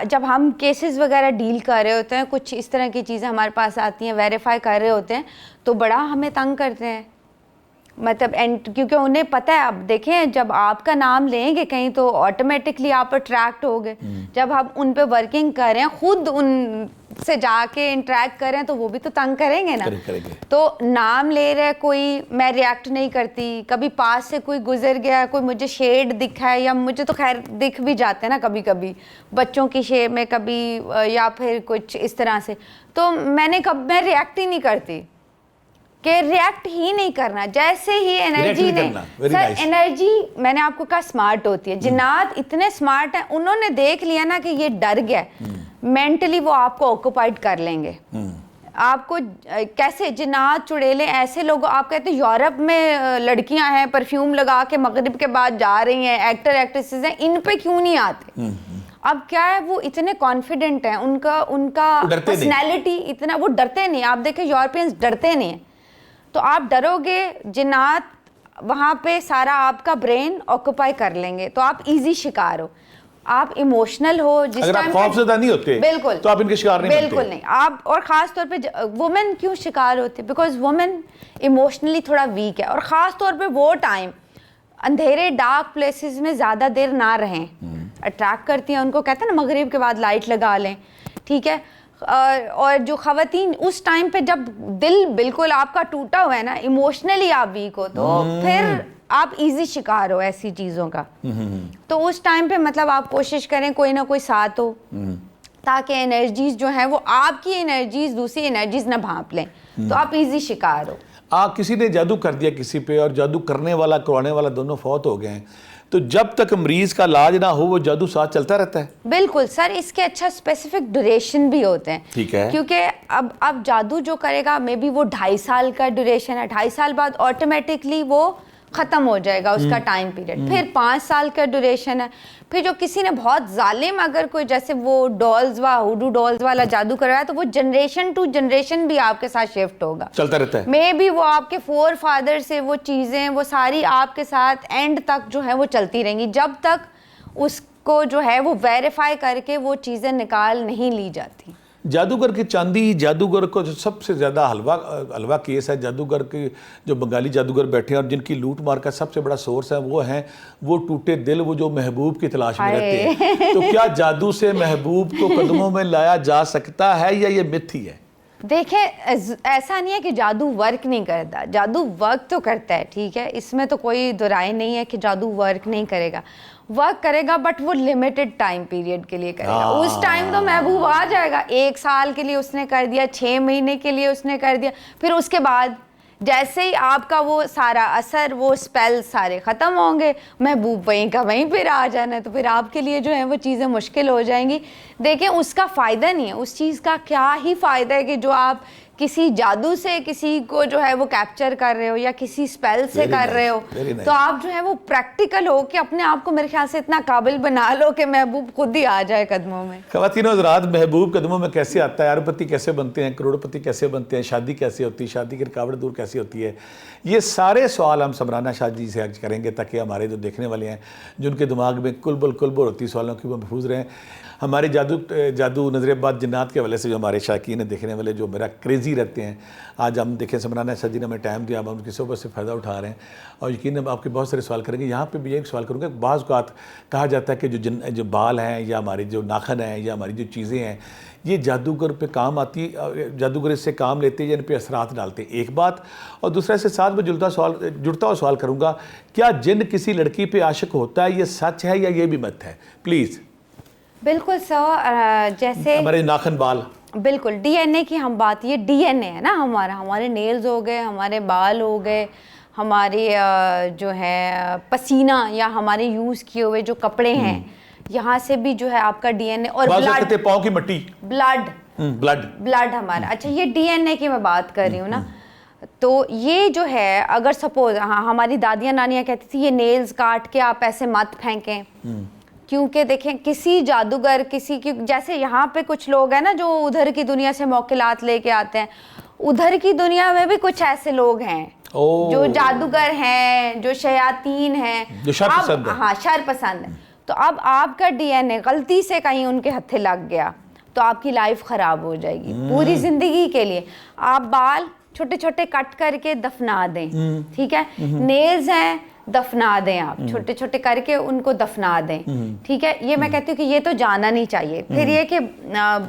جب ہم کیسز وغیرہ ڈیل کر رہے ہوتے ہیں, کچھ اس طرح کی چیزیں ہمارے پاس آتی ہیں, ویریفائی کر رہے ہوتے ہیں, تو بڑا ہمیں تنگ کرتے ہیں. مطلب کیونکہ انہیں پتہ ہے, اب دیکھیں جب آپ کا نام لیں گے کہیں تو آٹومیٹکلی آپ اٹریکٹ ہو گئے. جب ہم ان پہ ورکنگ کر رہے ہیں, خود ان سے جا کے انٹریکٹ کر رہے ہیں, تو وہ بھی تو تنگ کریں گے نا. تو نام لے رہے کوئی, میں ریئیکٹ نہیں کرتی. کبھی پاس سے کوئی گزر گیا, کوئی مجھے شیڈ دکھا ہے, یا مجھے تو خیر دکھ بھی جاتے ہیں نا کبھی کبھی بچوں کی شیپ میں, کبھی یا پھر کچھ اس طرح سے, تو میں ریئیکٹ ہی نہیں کرتی. کہ ریئیکٹ ہی نہیں کرنا. جیسے ہی انرجی نے سر انرجی میں نے آپ کو کہا اسمارٹ ہوتی ہے, جنات اتنے اسمارٹ ہیں, انہوں نے دیکھ لیا نا کہ یہ ڈر گیا, مینٹلی وہ آپ کو آکوپائڈ کر لیں گے. آپ کو کیسے جنات چڑیلے ایسے لوگ, آپ کہتے ہیں یورپ میں لڑکیاں ہیں پرفیوم لگا کے مغرب کے بعد جا رہی ہیں, ایکٹر ایکٹریسز ہیں, ان پہ کیوں نہیں آتے؟ اب کیا ہے, وہ اتنے کانفیڈنٹ ہیں, ان کا پرسنالٹی اتنا, وہ ڈرتے نہیں. آپ دیکھیں یورپینز ڈرتے نہیں ہیں, تو آپ ڈرو گے جنات وہاں پہ سارا آپ کا برین آکوپائی کر لیں گے, تو آپ ایزی شکار ہو. آپ ایموشنل ہو جس اگر آپ خوفزدہ نہیں ہوتے بالکل تو آپ ان کے شکار نہیں بنتے. بالکل نہیں آپ, اور خاص طور پہ وومن کیوں شکار ہوتی ہے؟ بیکاز وومن ایموشنلی تھوڑا ویک ہے, اور خاص طور پہ وہ ٹائم اندھیرے ڈارک پلیسز میں زیادہ دیر نہ رہیں, اٹریکٹ کرتی ہیں ان کو. کہتے ہیں نا مغرب کے بعد لائٹ لگا لیں, ٹھیک ہے. اور جو خواتین اس ٹائم پہ جب دل بالکل آپ کا ٹوٹا ہوا ہے نا, ایموشنلی آپ ویک ہو, تو پھر آپ ایزی شکار ہو ایسی چیزوں کا. تو اس ٹائم پہ مطلب آپ کوشش کریں کوئی نہ کوئی ساتھ ہو, تاکہ انرجیز جو ہیں وہ آپ کی انرجیز دوسری انرجیز نہ بھانپ لیں, تو آپ ایزی شکار ہو. کسی نے جادو کر دیا کسی پہ, اور جادو کرنے والا کروانے والا دونوں فوت ہو گئے ہیں, تو جب تک مریض کا علاج نہ ہو وہ جادو ساتھ چلتا رہتا ہے؟ بالکل سر, اس کے اچھا اسپیسیفک ڈیوریشن بھی ہوتے ہیں. ٹھیک ہے, کیونکہ اب جادو جو کرے گا مے بی وہ 2.5 سال کا ڈیوریشن ہے, 2.5 سال بعد آٹومیٹکلی وہ ختم ہو جائے گا اس کا ٹائم پیریڈ. پھر 5 سال کا ڈیوریشن ہے. پھر جو کسی نے بہت ظالم اگر کوئی جیسے وہ ڈالز ہوڈو ڈالز والا جادو کروایا, تو وہ جنریشن ٹو جنریشن بھی آپ کے ساتھ شفٹ ہوگا, چلتا رہتا ہے. مے بی وہ آپ کے فور فادر سے وہ چیزیں وہ ساری آپ کے ساتھ اینڈ تک جو ہے وہ چلتی رہیں گی, جب تک اس کو جو ہے وہ ویریفائی کر کے وہ چیزیں نکال نہیں لی جاتی. جادوگر کی چاندی, جادوگر کو جو سب سے زیادہ حلوہ کیس ہے, جادوگر کے جو بنگالی جادوگر بیٹھے ہیں اور جن کی لوٹ مار کا سب سے بڑا سورس ہے وہ ٹوٹے دل, وہ جو محبوب کی تلاش میں رہتے ہیں. تو کیا جادو سے محبوب کو قدموں میں لایا جا سکتا ہے, یا یہ متھ ہی ہے؟ دیکھیں ایسا نہیں ہے کہ جادو ورک نہیں کرتا, جادو ورک تو کرتا ہے, ٹھیک ہے, اس میں تو کوئی دو رائے نہیں ہے کہ جادو ورک نہیں کرے گا. ورک کرے گا بٹ وہ لمیٹڈ ٹائم پیریڈ کے لیے کرے گا. اس ٹائم تو محبوب آ جائے گا, 1 سال کے لیے اس نے کر دیا, 6 مہینے کے لیے اس نے کر دیا, پھر اس کے بعد جیسے ہی آپ کا وہ سارا اثر وہ اسپیل سارے ختم ہوں گے, محبوب وہیں کا وہیں پھر آ جانا ہے, تو پھر آپ کے لیے جو ہے وہ چیزیں مشکل ہو جائیں گی. دیکھیں اس کا فائدہ نہیں ہے, اس چیز کا کیا ہی فائدہ ہے کہ جو آپ کسی جادو سے کسی کو جو ہے وہ کیپچر کر رہے ہو یا کسی اسپیل سے کر رہے ہو, تو آپ جو ہے وہ پریکٹیکل ہو کہ اپنے آپ کو میرے خیال سے اتنا قابل بنا لو کہ محبوب خود ہی آ جائے قدموں میں. خواتین و حضرات, محبوب قدموں میں کیسے آتا ہے, اربپتی کیسے بنتے ہیں, کروڑپتی کیسے بنتے ہیں, شادی کیسے ہوتی ہے, شادی کی رکاوٹ دور کیسے ہوتی ہے, یہ سارے سوال ہم سمرانہ شاہ جی سے کریں گے, تاکہ ہمارے جو دیکھنے والے ہیں جن کے دماغ میں کلبل ہوتی سوالوں کی وہ محفوظ رہیں. ہمارے جادو نظر بات جنات کے حوالے سے جو ہمارے شائقین ہیں دیکھنے والے جو میرا کریزی رہتے ہیں, آج ہم دیکھیں سمرانہ شاہ جی نے ہمیں ٹائم دیا, ہم ان کی صحبت سے فائدہ اٹھا رہے ہیں, اور یقیناً آپ کے بہت سارے سوال کریں گے. یہاں پہ بھی ایک سوال کروں گا, بعض اوقات کہا جاتا ہے کہ جو بال ہیں یا ہماری جو ناخن ہیں یا ہماری جو چیزیں ہیں یہ جادوگر پہ کام آتی, جادوگر اس سے کام لیتے ہیں یا ان پہ اثرات ڈالتے ہیں, ایک بات. اور دوسرا اس کے ساتھ میں جڑتا ہوا سوال کروں گا, کیا جن کسی لڑکی پہ عاشق ہوتا ہے, یہ سچ ہے یا یہ بھی مت ہے؟ پلیز. بالکل سر, جیسے ہمارے ناخن بال, بالکل ڈی این اے کی ہم بات, یہ ڈی این اے ہے نا ہمارے نیلز ہو گئے, ہمارے بال ہو گئے, ہمارے جو ہے پسینہ یا ہمارے یوز کیے ہوئے جو کپڑے ہیں, یہاں سے بھی جو ہے آپ کا ڈی این اے, اور بلڈ, پاؤں کی مٹی, بلڈ ہمارا. اچھا یہ ڈی این اے کی میں بات کر رہی ہوں نا, تو یہ جو ہے اگر سپوز ہماری دادیاں نانیاں کہتی تھی یہ نیلز کاٹ کے آپ ایسے مت پھینکیں, کیونکہ دیکھیں کسی جادوگر کسی کی, جیسے یہاں پہ کچھ لوگ ہیں نا جو ادھر کی دنیا سے موکلات لے کے آتے ہیں, ادھر کی دنیا میں بھی کچھ ایسے لوگ ہیں جو جادوگر ہیں, جو شیاطین ہیں, جو شر پسند ہیں. ہاں شر پسند ہیں. تو اب آپ کا ڈی این اے غلطی سے کہیں ان کے ہتھے لگ گیا تو آپ کی لائف خراب ہو جائے گی پوری زندگی کے لیے. آپ بال چھوٹے چھوٹے کٹ کر کے دفنا دیں, ٹھیک ہے. نیلز ہیں, دفنا دیں آپ, چھوٹے چھوٹے کر کے ان کو دفنا دیں, ٹھیک ہے. یہ میں کہتی ہوں کہ یہ تو جانا نہیں چاہیے. پھر یہ کہ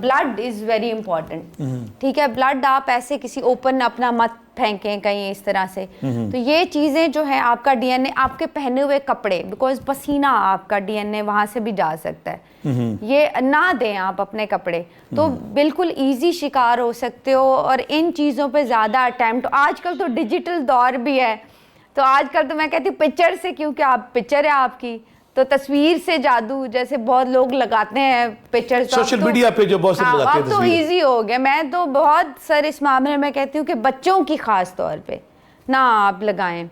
بلڈ از ویری امپورٹنٹ, ٹھیک ہے. بلڈ آپ ایسے کسی اوپن اپنا مت پھینکیں کہیں اس طرح سے. تو یہ چیزیں جو ہے, آپ کا ڈی این اے, آپ کے پہنے ہوئے کپڑے, بیکاز پسینہ آپ کا ڈی این اے وہاں سے بھی جا سکتا ہے, یہ نہ دیں آپ اپنے کپڑے. تو بالکل ایزی شکار ہو سکتے ہو. اور ان چیزوں پہ زیادہ اٹیمپٹ, آج کل تو ڈیجیٹل دور بھی ہے, تو آج کل تو میں کہتی ہوں پکچر سے, کیونکہ آپ پکچر ہے آپ کی, تو تصویر سے جادو جیسے بہت لوگ لگاتے ہیں پکچر, سوشل میڈیا پہ جو بہت سے لگاتے ہیں اب تو ایزی ہو گیا. میں تو بہت سر اس معاملے میں کہتی ہوں کہ بچوں کی خاص طور پہ نہ آپ لگائیں,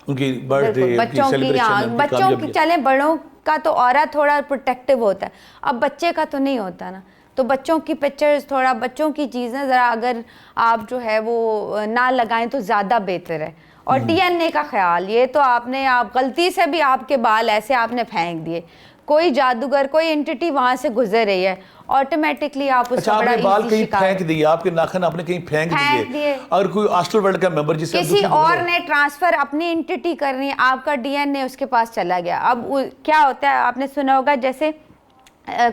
ان کی برتھ ڈے, بچوں کی, بچوں کی چلیں, بڑوں کا تو اورا تھوڑا پروٹیکٹیو ہوتا ہے, اب بچے کا تو نہیں ہوتا نا. تو بچوں کی پکچرز, تھوڑا بچوں کی چیزیں ذرا اگر آپ جو ہے وہ نہ لگائیں تو زیادہ بہتر ہے. اور ڈی این اے کا خیال, یہ تو آپ نے, آپ غلطی سے بھی آپ کے بال ایسے آپ نے پھینک دیے, کوئی جادوگر, کوئی انٹیٹی وہاں سے گزر رہی ہے, آٹومیٹکلی آپ اس کا بڑا بال ایزی کہیں شکار, پھینک دیے, آپ کے ناخن آپ نے کہیں پھینک دیے, اگر کوئی آسٹرل ورلڈ کا ممبر جسے کسی اور نے ٹرانسفر اپنی انٹیٹی کرنی, آپ کا ڈی این اے اس کے پاس چلا گیا. اب کیا ہوتا ہے, آپ نے سنا ہوگا جیسے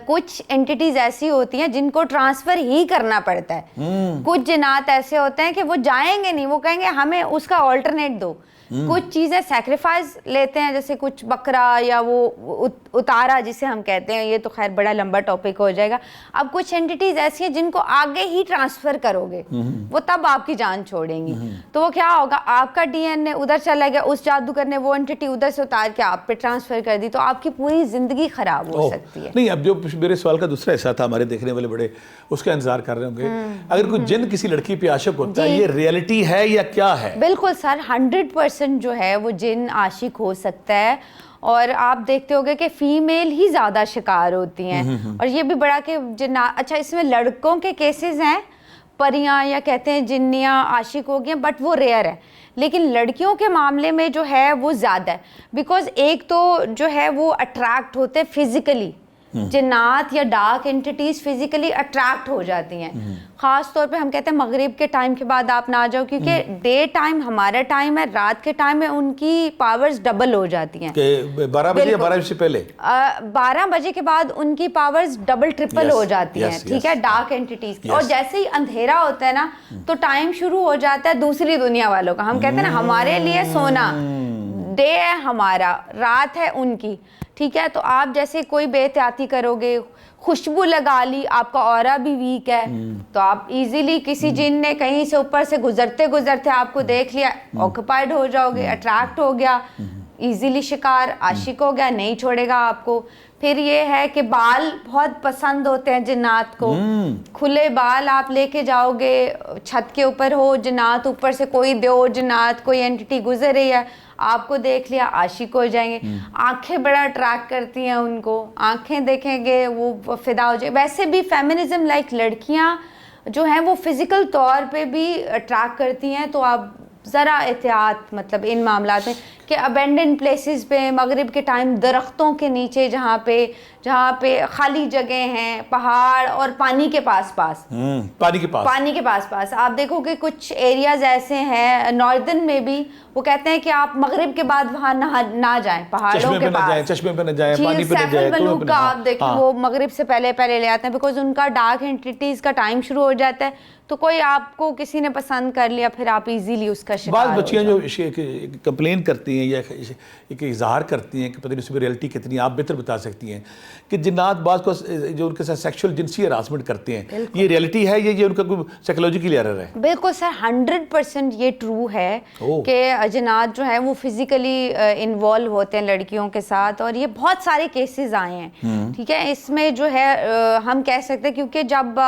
کچھ انٹیٹیز ایسی ہوتی ہیں جن کو ٹرانسفر ہی کرنا پڑتا ہے. کچھ جنات ایسے ہوتے ہیں کہ وہ جائیں گے نہیں, وہ کہیں گے ہمیں اس کا آلٹرنیٹ دو. کچھ چیزیں سیکریفائز لیتے ہیں, جیسے کچھ بکرا یا وہ اتارا جسے ہم کہتے ہیں, یہ تو خیر بڑا لمبا ٹاپک ہو جائے گا. اب کچھ انٹیٹیز ایسی ہیں جن کو آگے ہی ٹرانسفر کرو گے, وہ تب آپ کی جان چھوڑیں گی. تو وہ کیا ہوگا, آپ کا ڈی این اے ادھر چلا گیا, اس جادوگر نے وہ انٹیٹی ادھر سے اتار کے آپ پہ ٹرانسفر کر دی, تو آپ کی پوری زندگی خراب ہو سکتی ہے. نہیں, اب جو میرے سوال کا دوسرا حصہ تھا, ہمارے دیکھنے والے بڑے اس کا انتظار کر رہے ہوں گے, اگر کوئی جن کسی لڑکی پہ عاشق ہوتا ہے, یہ ریئلٹی ہے یا کیا ہے؟ بالکل سر, 100% جو ہے وہ جن عاشق ہو سکتا ہے. اور آپ دیکھتے ہوگے کہ فیمیل ہی زیادہ شکار ہوتی ہیں. اور یہ بھی بڑا کہ اچھا اس میں لڑکوں کے کیسز ہیں, پریاں یا کہتے ہیں جنیاں عاشق ہو گئی ہیں, بٹ وہ ریئر ہے. لیکن لڑکیوں کے معاملے میں جو ہے وہ زیادہ ہے, بیکاز ایک تو جو ہے وہ اٹریکٹ ہوتے فزیکلی, جنات یا ڈارک انٹیٹیز فزیکلی اٹریکٹ ہو جاتی ہیں. خاص طور پہ ہم کہتے ہیں مغرب کے ٹائم کے بعد آپ نہ آ جاؤ, کیونکہ ڈے ٹائم ہمارا ٹائم ہے, رات کے ٹائم میں ان کی پاورز ڈبل ہو جاتی ہیں. 12 بجے یا 12 بجے سے پہلے, 12 بجے کے بعد ان کی پاورز ڈبل ٹرپل ہو جاتی ہیں, ٹھیک ہے, ڈارک انٹیٹیز کی. اور جیسے ہی اندھیرا ہوتا ہے نا, تو ٹائم شروع ہو جاتا ہے دوسری دنیا والوں کا. ہم کہتے ہیں نا ہمارے لیے سونا ڈے ہے, ہمارا رات ہے ان کی, ٹھیک ہے. تو آپ جیسے کوئی بے احتیاطی کرو گے, خوشبو لگا لی, آپ کا اورا بھی ویک ہے, تو آپ ایزیلی کسی جن نے کہیں سے اوپر سے گزرتے گزرتے آپ کو دیکھ لیا, آکوپائڈ ہو جاؤ گے, اٹریکٹ ہو گیا, ایزیلی شکار, عاشق ہو گیا, نہیں چھوڑے گا آپ کو. پھر یہ ہے کہ بال بہت پسند ہوتے ہیں جنات کو, کھلے بال آپ لے کے جاؤ گے, چھت کے اوپر ہو جنات, اوپر سے کوئی دو جنات, کوئی انٹیٹی گزر رہی ہے, آپ کو دیکھ لیا, عاشق ہو جائیں گے. آنکھیں بڑا اٹریکٹ کرتی ہیں ان کو, آنکھیں دیکھیں گے وہ فدا ہو جائے. ویسے بھی فیمنزم لائک لڑکیاں جو ہیں وہ فزیکل طور پہ بھی اٹریکٹ کرتی ہیں. تو آپ ذرا احتیاط مطلب ان معاملات میں کہ ابینڈن پلیسز پہ مغرب کے ٹائم درختوں کے نیچے جہاں پہ خالی جگہ ہیں, پہاڑ اور پانی کے پاس پانی کے پاس آپ دیکھو کہ کچھ ایریاز ایسے ہیں ناردن میں بھی, وہ کہتے ہیں کہ آپ مغرب کے بعد وہاں نہ جائیں, پہاڑوں کے پاس, چشمے پہ نہ جائیں, پانی پہ نہ جائیں. ملوک کا آپ دیکھیں وہ مغرب سے پہلے لے آتے ہیں, بیکاز ان کا ڈارک انٹیٹیز کا ٹائم شروع ہو جاتا ہے. تو کوئی آپ کو کسی نے پسند کر لیا, پھر آپ ایزیلی اس کا شکار. بعض بچیاں جو کمپلین کرتی ہیں یا ایک اظہار کرتی ہیں کہ پتہ نہیں اس میں ریئلٹی کتنی, آپ بہتر بتا سکتی ہیں کہ جنات بعض کو جو ان کے ساتھ سیکشل جنسی ہراسمنٹ کرتے ہیں, یہ ریئلٹی ہے یا یہ ان کا کوئی سائیکولوجیکل ایرر ہے؟ بالکل سر, 100% یہ ٹرو ہے کہ جنات جو ہیں وہ فزیکلی انوالو ہوتے ہیں لڑکیوں کے ساتھ, اور یہ بہت سارے کیسز آئے ہیں, ٹھیک ہے. اس میں جو ہے ہم کہہ سکتے ہیں کیونکہ جب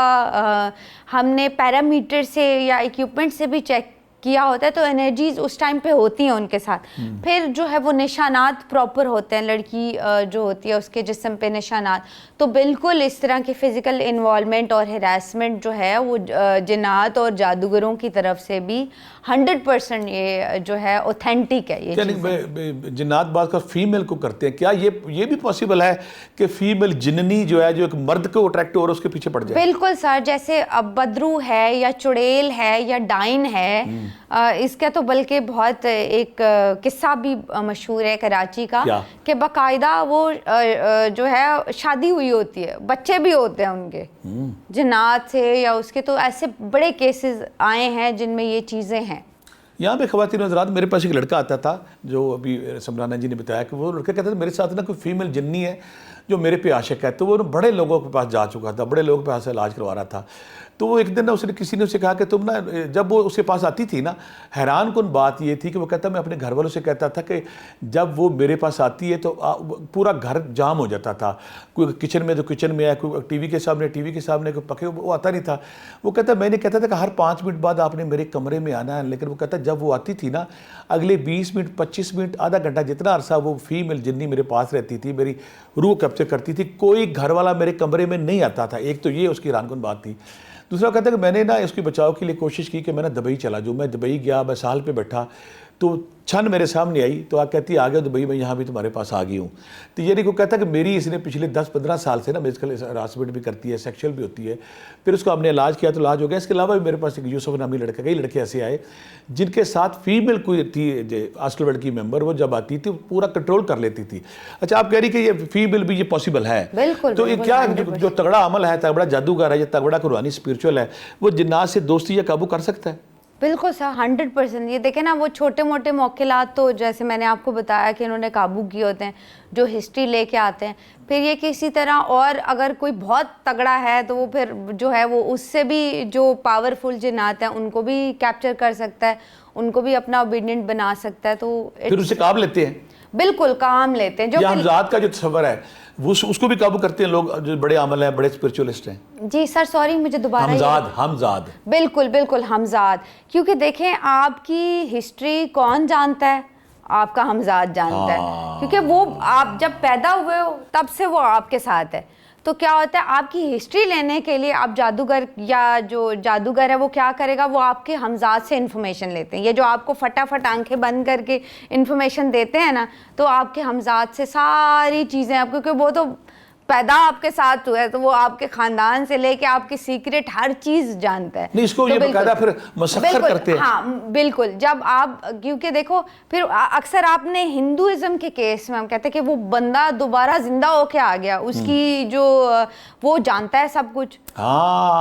ہم نے پیرامیٹر سے یا ایکوپمنٹ سے بھی چیک کیا ہوتا ہے تو انرجیز اس ٹائم پہ ہوتی ہیں ان کے ساتھ. پھر جو ہے وہ نشانات پراپر ہوتے ہیں, لڑکی جو ہوتی ہے اس کے جسم پہ نشانات. تو بالکل اس طرح کی فزیکل انوالومنٹ اور ہراسمنٹ جو ہے وہ جنات اور جادوگروں کی طرف سے بھی 100% یہ جو ہے اوتھینٹک ہے. یہ جنات بعض کا فیمیل کو کرتے ہیں, کیا یہ بھی پاسبل ہے کہ فیمیل جننی جو ہے جو ایک مرد کو اٹریکٹ ہو اور اس کے پیچھے پڑ جائے؟ بالکل سر, جیسے اب بدرو ہے یا چڑیل ہے یا ڈائن ہے, اس کا تو بلکہ بہت ایک قصہ بھی مشہور ہے کراچی کا کہ باقاعدہ وہ جو ہے شادی ہوئی ہوتی ہے, بچے بھی ہوتے ہیں ان کے جنات سے یا اس کے, تو ایسے بڑے کیسز آئے ہیں جن میں یہ چیزیں ہیں. یہاں پہ خواتین حضرات, میرے پاس ایک لڑکا آتا تھا جو ابھی سمرانہ جی نے بتایا کہ وہ لڑکا کہتا تھا میرے ساتھ نا کوئی فیمیل جنی ہے جو میرے پہ عاشق ہے. تو وہ بڑے لوگوں کے پاس جا چکا تھا, بڑے لوگوں کے پاس علاج کروا رہا تھا. تو وہ ایک دن نا کسی نے اسے کہا کہ تم نا, جب وہ اس کے پاس آتی تھی نا, حیران کن بات یہ تھی کہ وہ کہتا میں اپنے گھر والوں سے کہتا تھا کہ جب وہ میرے پاس آتی ہے تو پورا گھر جام ہو جاتا تھا. کوئی کچن میں تو کچن میں ہے, کوئی ٹی وی کے سامنے کوئی پکے, وہ آتا نہیں تھا. وہ کہتا میں نے کہتا تھا کہ ہر 5 منٹ بعد آپ نے میرے کمرے میں آنا ہے. لیکن وہ کہتا جب وہ آتی تھی نا, اگلے 20 منٹ 25 منٹ آدھا گھنٹہ جتنا عرصہ وہ فیمیل جنی میرے پاس رہتی تھی, میری روح کیپچر کرتی تھی, کوئی گھر والا میرے کمرے میں نہیں آتا تھا. ایک تو یہ اس کی حیران کن بات تھی. دوسرا کہتا ہے کہ میں نے نا اس کی بچاؤ کے لیے کوشش کی کہ میں نا دبئی چلا جاؤں. میں دبئی گیا, میں سال پہ بیٹھا, تو چھن میرے سامنے آئی تو آپ کہتی ہے آ گیا دبئی, میں یہاں بھی تمہارے پاس آ گئی ہوں. تو یہ نہیں کو کہتا کہ میری اس نے پچھلے 10-15 سال سے نا میڈیکل ہراسمنٹ بھی کرتی ہے, سیکشل بھی ہوتی ہے. پھر اس کو ہم نے علاج کیا تو علاج ہو گیا. اس کے علاوہ بھی میرے پاس ایک یوسف نامی لڑکا, کئی لڑکے ایسے آئے جن کے ساتھ فیمیل کوئی تھی ہاسٹل بیڈ کی ممبر, وہ جب آتی تھی پورا کنٹرول کر لیتی تھی. اچھا آپ کہہ رہی کہ یہ فیمیل بھی یہ پاسبل ہے, تو یہ کیا جو تگڑا عمل ہے, تگڑا جادوگر ہے یا تگڑا قرآنی اسپرچول ہے, وہ جنات سے دوستی یا قابو کر سکتا ہے؟ بالکل سر, 100%. یہ دیکھیں نا, وہ چھوٹے موٹے موکلات تو جیسے میں نے آپ کو بتایا کہ انہوں نے قابو کیے ہوتے ہیں, جو ہسٹری لے کے آتے ہیں. پھر یہ کسی طرح, اور اگر کوئی بہت تگڑا ہے تو وہ پھر جو ہے وہ اس سے بھی جو پاورفل جنات ہیں ان کو بھی کیپچر کر سکتا ہے, ان کو بھی اپنا اوبیڈینٹ بنا سکتا ہے. تو پھر اسے کام لیتے ہیں, بالکل کام لیتے ہیں. جو ذات کا جو تصور ہے اس کو بھی قابو کرتے ہیں لوگ جو بڑے عمل ہیں, بڑے اسپرچولسٹ ہیں. جی سر, سوری مجھے دوبارہ ہمزاد بالکل ہمزاد. کیونکہ دیکھیں آپ کی ہسٹری کون جانتا ہے؟ آپ کا ہمزاد جانتا ہے, کیونکہ وہ آپ جب پیدا ہوئے ہو تب سے وہ آپ کے ساتھ ہے. تو کیا ہوتا ہے, آپ کی ہسٹری لینے کے لیے آپ جادوگر یا جو جادوگر ہے وہ کیا کرے گا, وہ آپ کے ہمزاد سے انفارمیشن لیتے ہیں. یہ جو آپ کو فٹافٹ آنکھیں بند کر کے انفارمیشن دیتے ہیں نا, تو آپ کے ہمزاد سے ساری چیزیں آپ, کیونکہ وہ تو پیدا آپ کے ساتھ ہوا ہے, تو وہ آپ کے خاندان سے لے کے آپ کی سیکرٹ ہر چیز جانتا ہے. نہیں, اس کو یہ باقاعدہ پھر مسخر کرتے ہیں. ہاں بالکل. جب آپ, کیونکہ دیکھو پھر اکثر آپ نے ہندوازم کے کیس میں ہم کہتے ہیں کہ وہ بندہ دوبارہ زندہ ہو کے آ گیا, اس کی جو وہ جانتا ہے سب کچھ.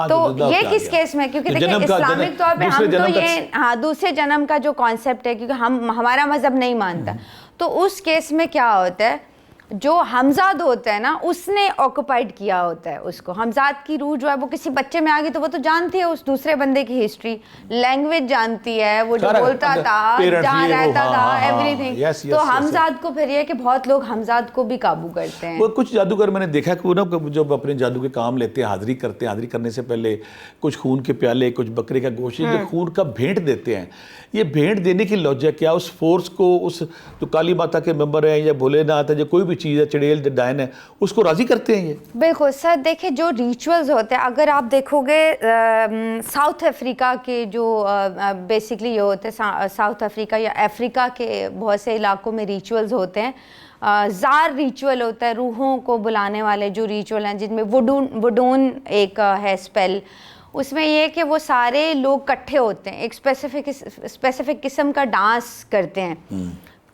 تو یہ کس کیس میں, کیونکہ دیکھیں اسلامک طور پہ ہم تو یہ دوسرے جنم کا جو کانسیپٹ ہے, کیونکہ ہمارا مذہب نہیں مانتا, تو اس کیس میں کیا ہوتا ہے, جو ہمزاد ہوتا ہے نا اس نے آکوپائڈ کیا ہوتا ہے اس کو. ہمزاد کی روح جو ہے وہ کسی بچے میں آ گئی تو وہ تو جانتی ہے اس دوسرے بندے کی ہسٹری, لینگویج جانتی ہے, وہ جو بولتا تھا, جہاں رہتا تھا, ایوری تھنگ. تو ہمزاد کو پھر یہ کہ بہت لوگ ہمزاد کو بھی قابو کرتے ہیں. وہ کچھ جادوگر میں نے دیکھا کہ وہ نا جب اپنے جادو کے کام لیتے ہیں, حاضری کرتے ہیں, حاضری کرنے سے پہلے کچھ خون کے پیالے, کچھ بکرے کا گوشت, جو خون کا بھینٹ دیتے ہیں. یہ بھینٹ دینے کی لاجک کیا, اس فورس کو, اس جو کالی ماتا کے ممبر ہیں یا بھولے ناتھ ہے, جو کوئی بھی چیز ہے, چڑیل ڈائن ہے, اس کو راضی کرتے ہیں یہ؟ بالکل سر. دیکھیں جو ریچولز ہوتے ہیں, اگر آپ دیکھو گے ساؤتھ افریقہ کے جو بیسکلی یہ ہوتے ہیں, ساؤتھ افریقہ یا افریقہ کے بہت سے علاقوں میں ریچولز ہوتے ہیں. زار ریچول ہوتا ہے, روحوں کو بلانے والے جو ریچول ہیں, جن میں وڈون ایک ہے اسپیل. اس میں یہ کہ وہ سارے لوگ کٹھے ہوتے ہیں, ایک اسپیسیفک قسم کا ڈانس کرتے ہیں.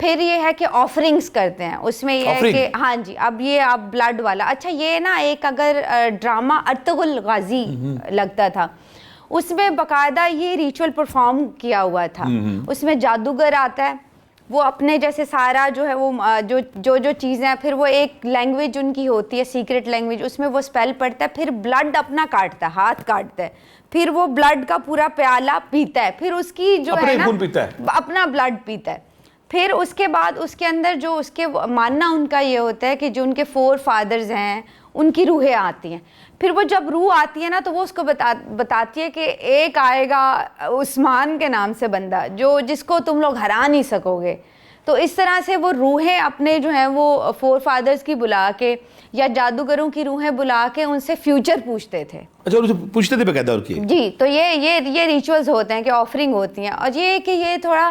پھر یہ ہے کہ آفرنگز کرتے ہیں. اس میں یہ ہے کہ ہاں جی, اب یہ اب بلڈ والا, اچھا یہ نا ایک اگر ڈرامہ ارطغرل غازی لگتا تھا, اس میں باقاعدہ یہ ریچول پرفارم کیا ہوا تھا. اس میں جادوگر آتا ہے, وہ اپنے جیسے سارا جو ہے وہ جو چیزیں ہیں, پھر وہ ایک لینگویج ان کی ہوتی ہے, سیکرٹ لینگویج, اس میں وہ اسپیل پڑھتا ہے, پھر بلڈ اپنا کاٹتا ہے, ہاتھ کاٹتا ہے, پھر وہ بلڈ کا پورا پیالہ پیتا ہے, پھر اس کی جو ہے نا اپنا بلڈ پیتا ہے. پھر اس کے بعد اس کے اندر جو اس کے ماننا ان کا یہ ہوتا ہے کہ جو ان کے 4 فادرز ہیں ان کی روحیں آتی ہیں. پھر وہ جب روح آتی ہے نا تو وہ اس کو بتاتی ہے کہ ایک آئے گا عثمان کے نام سے بندہ, جس کو تم لوگ ہرا نہیں سکو گے. تو اس طرح سے وہ روحیں اپنے جو ہیں وہ 4 فادرز کی بلا کے یا جادوگروں کی روحیں بلا کے ان سے فیوچر پوچھتے تھے. اچھا, ان سے پوچھتے تھے باقاعدہ اور کی. جی, تو یہ ریچولز ہوتے ہیں کہ آفرنگ ہوتی ہیں. اور یہ کہ یہ تھوڑا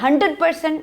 100%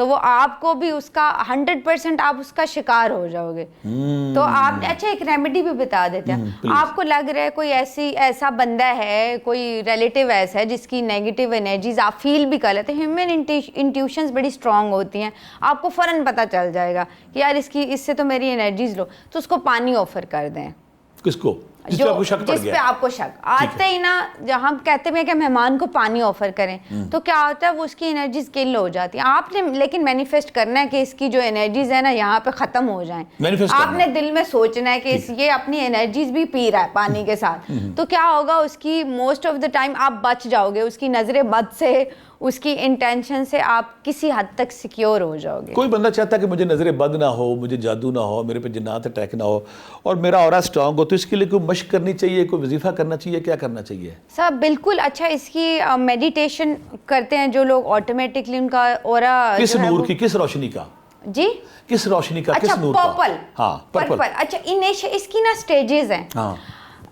تو وہ آپ کو بھی اس کا 100% آپ اس کا شکار ہو جاؤ گے. تو آپ اچھا ایک ریمیڈی بھی بتا دیتے ہیں. آپ کو لگ رہا ہے کوئی ایسا بندہ ہے, کوئی ریلیٹیو ایسا ہے جس کی نیگیٹو انرجیز آپ فیل بھی کر لیتے ہیں, ہیومن انٹیوشنز بڑی اسٹرانگ ہوتی ہیں, آپ کو فوراً پتہ چل جائے گا کہ یار اس سے تو میری انرجیز لو, تو اس کو پانی آفر کر دیں. کس کو؟ جس پہ آپ کو شک آتے ہی نا, جب ہم کہتے ہیں کہ مہمان کو پانی آفر کریں تو کیا ہوتا ہے, وہ اس کی انرجیز کل ہو جاتی ہیں. آپ نے لیکن مینیفیسٹ کرنا ہے کہ اس کی جو انرجیز ہے نا یہاں پہ ختم ہو جائیں. آپ نے دل میں سوچنا ہے کہ یہ اپنی انرجیز بھی پی رہا ہے پانی کے ساتھ, تو کیا ہوگا, اس کی موسٹ آف دا ٹائم آپ بچ جاؤ گے, اس کی نظر بد سے, اس کی انٹینشن سے آپ کسی حد تک سیکیور ہو جاؤ گے. کوئی بندہ چاہتا ہے کہ مجھے نظر بد نہ ہو, مجھے جادو نہ ہو, میرے پہ جنات اٹیک نہ ہو اور میرا اورا اسٹرانگ ہو, تو اس کے لیے کوئی مشق کرنی چاہیے, کوئی وظیفہ کرنا چاہیے, کیا کرنا چاہیے؟ سب بالکل. اچھا اس کی میڈیٹیشن کرتے ہیں جو لوگ, آٹومیٹکلی ان کا اورا کس نور کی, کس روشنی کا, جی کس روشنی کا, کس نور کا؟ پرپل. ہاں پرپل. اچھا اس کی نا سٹیجز ہیں. ہاں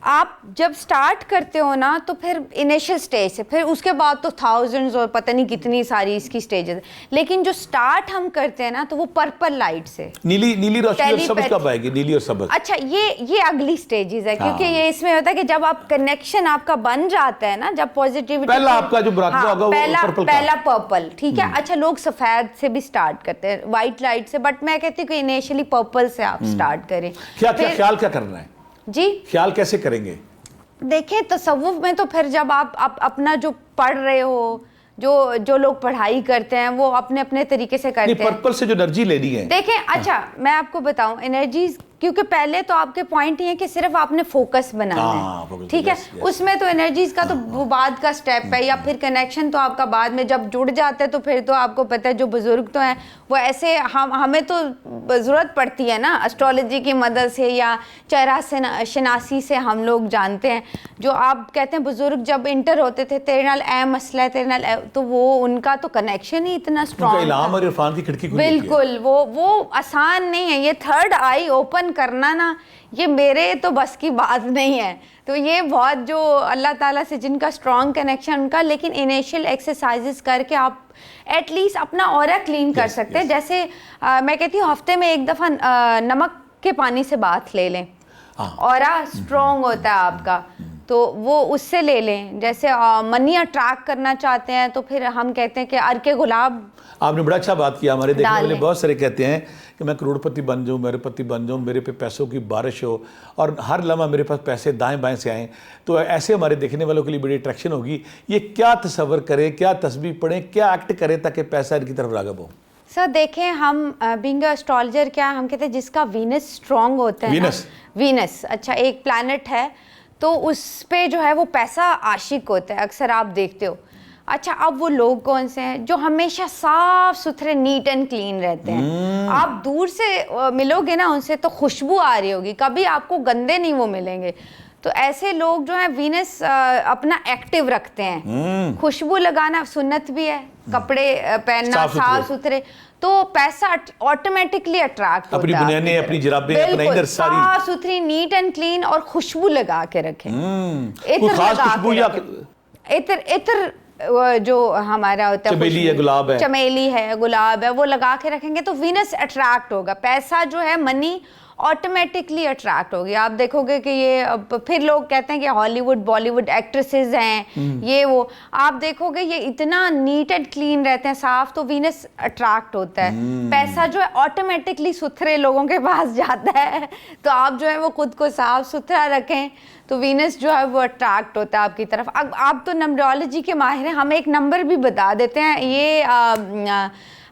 آپ جب سٹارٹ کرتے ہو نا تو پھر انیشل سٹیج سے, پھر اس کے بعد تو تھاؤزنڈز اور پتہ نہیں کتنی ساری اس کی سٹیجز, لیکن جو سٹارٹ ہم کرتے ہیں نا تو وہ پرپل لائٹ سے. نیلی روشنی اور سبز کب آئے گی؟ نیلی اور سبز. اچھا یہ اگلی سٹیجز ہے, کیونکہ یہ اس میں ہوتا ہے کہ جب آپ کنیکشن آپ کا بن جاتا ہے نا, جب پازیٹیوٹی, پہلا آپ کا جو مراقبہ ہوگا وہ پرپل کا, پہلا پرپل, ٹھیک ہے. اچھا لوگ سفید سے بھی سٹارٹ کرتے ہیں, وائٹ لائٹ سے, بٹ میں کہتی ہوں کہ انیشلی پرپل سے آپ سٹارٹ کریں. خیال کیا کرنا ہے جی, خیال کیسے کریں گے؟ دیکھیں تصوف میں تو پھر جب آپ اپنا جو پڑھ رہے ہو, جو لوگ پڑھائی کرتے ہیں وہ اپنے اپنے طریقے سے کرتے ہیں. پرپل سے جو انرجی لینی ہے, دیکھیں اچھا میں آپ کو بتاؤں انرجیز, کیونکہ پہلے تو آپ کے پوائنٹ یہ ہے کہ صرف آپ نے فوکس بنانا ہے, ٹھیک ہے. اس میں تو انرجیز کا تو وہ بعد کا سٹیپ ہے, یا پھر کنیکشن تو آپ کا بعد میں جب جڑ جاتے ہیں تو پھر تو آپ کو پتہ ہے جو بزرگ تو ہیں وہ ایسے, ہمیں تو ضرورت پڑتی ہے نا اسٹرالوجی کی مدد سے یا چہرہ شناسی سے ہم لوگ جانتے ہیں. جو آپ کہتے ہیں بزرگ جب انٹر ہوتے تھے تیرے نال اے مسئلہ ہے, تیرے نال تو وہ ان کا تو کنیکشن ہی اتنا اسٹرانگ, الہام اور عرفان کی کھڑکی کھلی. بالکل وہ آسان نہیں ہے. یہ تھرڈ آئی اوپن کرنا نا, یہ میرے تو بس کی بات نہیں ہے. تو یہ بہت جو اللہ تعالیٰ سے جن کا اسٹرانگ کنیکشن ان کا, لیکن انیشیل ایکسرسائزز کر کے آپ ایٹ لیسٹ اپنا اورا کلین کر سکتے ہیں. جیسے میں کہتی ہوں ہفتے میں ایک دفعہ نمک کے پانی سے بات لے لیں, اورا اسٹرانگ ہوتا ہے آپ کا, تو وہ اس سے لے لیں. جیسے منی اٹریکٹ کرنا چاہتے ہیں تو پھر ہم کہتے ہیں کہ ارکے گلاب. آپ نے بڑا اچھا بات کیا. ہمارے دیکھنے والے بہت سارے کہتے ہیں کہ میں کروڑ پتی بن جاؤں, میرے پتی بن جاؤں, میرے پہ پیسوں کی بارش ہو اور ہر لمحہ میرے پاس پیسے دائیں بائیں سے آئیں. تو ایسے ہمارے دیکھنے والوں کے لیے بڑی اٹریکشن ہوگی. یہ کیا تصور کریں, کیا تسبیح پڑھیں, کیا ایکٹ کریں تاکہ پیسہ ان کی طرف راغب ہو؟ سر دیکھیں, ہم بینگ اے اسٹرالوجر کیا ہم کہتے ہیں جس کا وینس اسٹرانگ ہوتا ہے, وینس اچھا ایک پلانٹ ہے, تو اس پہ جو ہے وہ پیسہ عاشق ہوتا ہے اکثر آپ دیکھتے ہو. اچھا اب وہ لوگ کون سے ہیں جو ہمیشہ صاف ستھرے نیٹ اینڈ کلین رہتے ہیں. آپ دور سے ملو گے نا ان سے تو خوشبو آ رہی ہوگی, کبھی آپ کو گندے نہیں وہ ملیں گے. تو ایسے لوگ جو ہیں وینس اپنا ایکٹیو رکھتے ہیں. خوشبو لگانا سنت بھی ہے, کپڑے پہننا صاف ستھرے, تو پیسہ آٹومیٹکلی اٹریکٹ ہوتا ہے. اپنی بنیادیں, اپنی جرابیں, اپنا ادھر ساری صاف ستھری نیٹ اینڈ کلین اور خوشبو لگا کے رکھیں. کوئی خاص خوشبو یا عطر جو ہمارا ہوتا ہے, چمیلی ہے, گلاب ہے, چمیلی ہے, گلاب ہے, وہ لگا کے رکھیں گے تو وینس اٹریکٹ ہوگا. پیسہ جو ہے منی آٹومیٹکلی اٹریکٹ ہوگی. آپ دیکھو گے کہ یہ پھر لوگ کہتے ہیں کہ ہالی ووڈ بالی ووڈ ایکٹریسز ہیں یہ وہ, آپ دیکھو گے یہ اتنا نیٹ اینڈ کلین رہتے ہیں, صاف, تو وینس اٹریکٹ ہوتا ہے. پیسہ جو ہے آٹومیٹکلی ستھرے لوگوں کے پاس جاتا ہے. تو آپ جو ہے وہ خود کو صاف ستھرا رکھیں تو وینس جو ہے وہ اٹریکٹ ہوتا ہے آپ کی طرف. اب آپ تو نمبرولوجی کے ماہر ہیں, ہم ایک نمبر بھی بتا دیتے ہیں. یہ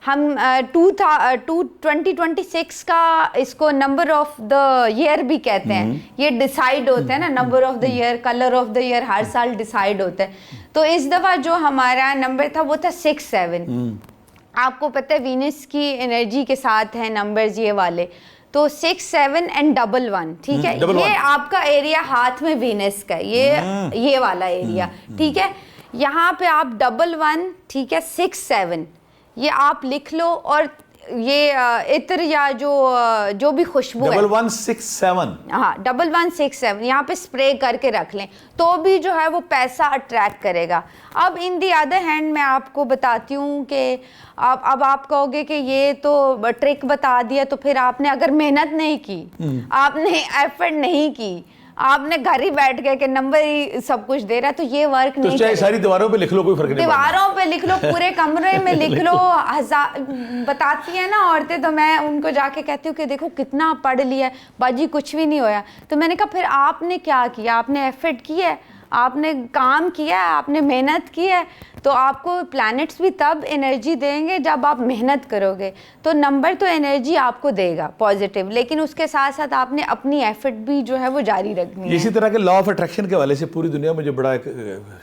ہم 2026 کا اس کو نمبر آف دا ایئر بھی کہتے ہیں. یہ ڈیسائیڈ ہوتا ہے نا, number of the year, colour of the year ہر سال ڈیسائیڈ ہوتا ہے. تو اس دفعہ جو ہمارا نمبر تھا وہ تھا 67. آپ کو پتہ ہے وینس کی انرجی کے ساتھ ہیں نمبرز یہ والے, تو 6 7 اینڈ 1 1, ٹھیک ہے. یہ آپ کا ایریا ہاتھ میں وینس کا, یہ والا ایریا, ٹھیک ہے. یہاں پہ آپ 1 1, ٹھیک ہے, 6 7 یہ آپ لکھ لو, اور یہ عطر یا جو بھی خوشبو ہے 1167 ہاں 1167 یہاں پہ اسپرے کر کے رکھ لیں تو بھی جو ہے وہ پیسہ اٹریکٹ کرے گا. اب ان دی ادر ہینڈ میں آپ کو بتاتی ہوں کہ اب آپ کہو گے کہ یہ تو ٹرک بتا دیا, تو پھر آپ نے اگر محنت نہیں کی, آپ نے ایفرٹ نہیں کی, آپ نے گھر ہی بیٹھ گئے کہ نمبر ہی سب کچھ دے رہا ہے, تو یہ ورک نہیں. تو چاہے ساری دیواروں پہ لکھ لو, کوئی فرق نہیں, دیواروں پہ لکھ لو, پورے کمرے میں لکھ لو. بتاتی ہیں نا عورتیں, تو میں ان کو جا کے کہتی ہوں کہ دیکھو کتنا پڑھ لیا ہے باجی, کچھ بھی نہیں ہویا. تو میں نے کہا پھر آپ نے کیا کیا, آپ نے ایفرٹ کی ہے, آپ نے کام کیا ہے, آپ نے محنت کی ہے, تو آپ کو پلانٹس بھی تب انرجی دیں گے جب آپ محنت کرو گے. تو نمبر تو انرجی آپ کو دے گا پازیٹیو, لیکن اس کے ساتھ ساتھ آپ نے اپنی ایفرٹ بھی جو ہے وہ جاری رکھنی ہے. اسی طرح کے لا آف اٹریکشن کے حوالے سے پوری دنیا میں جو بڑا ایک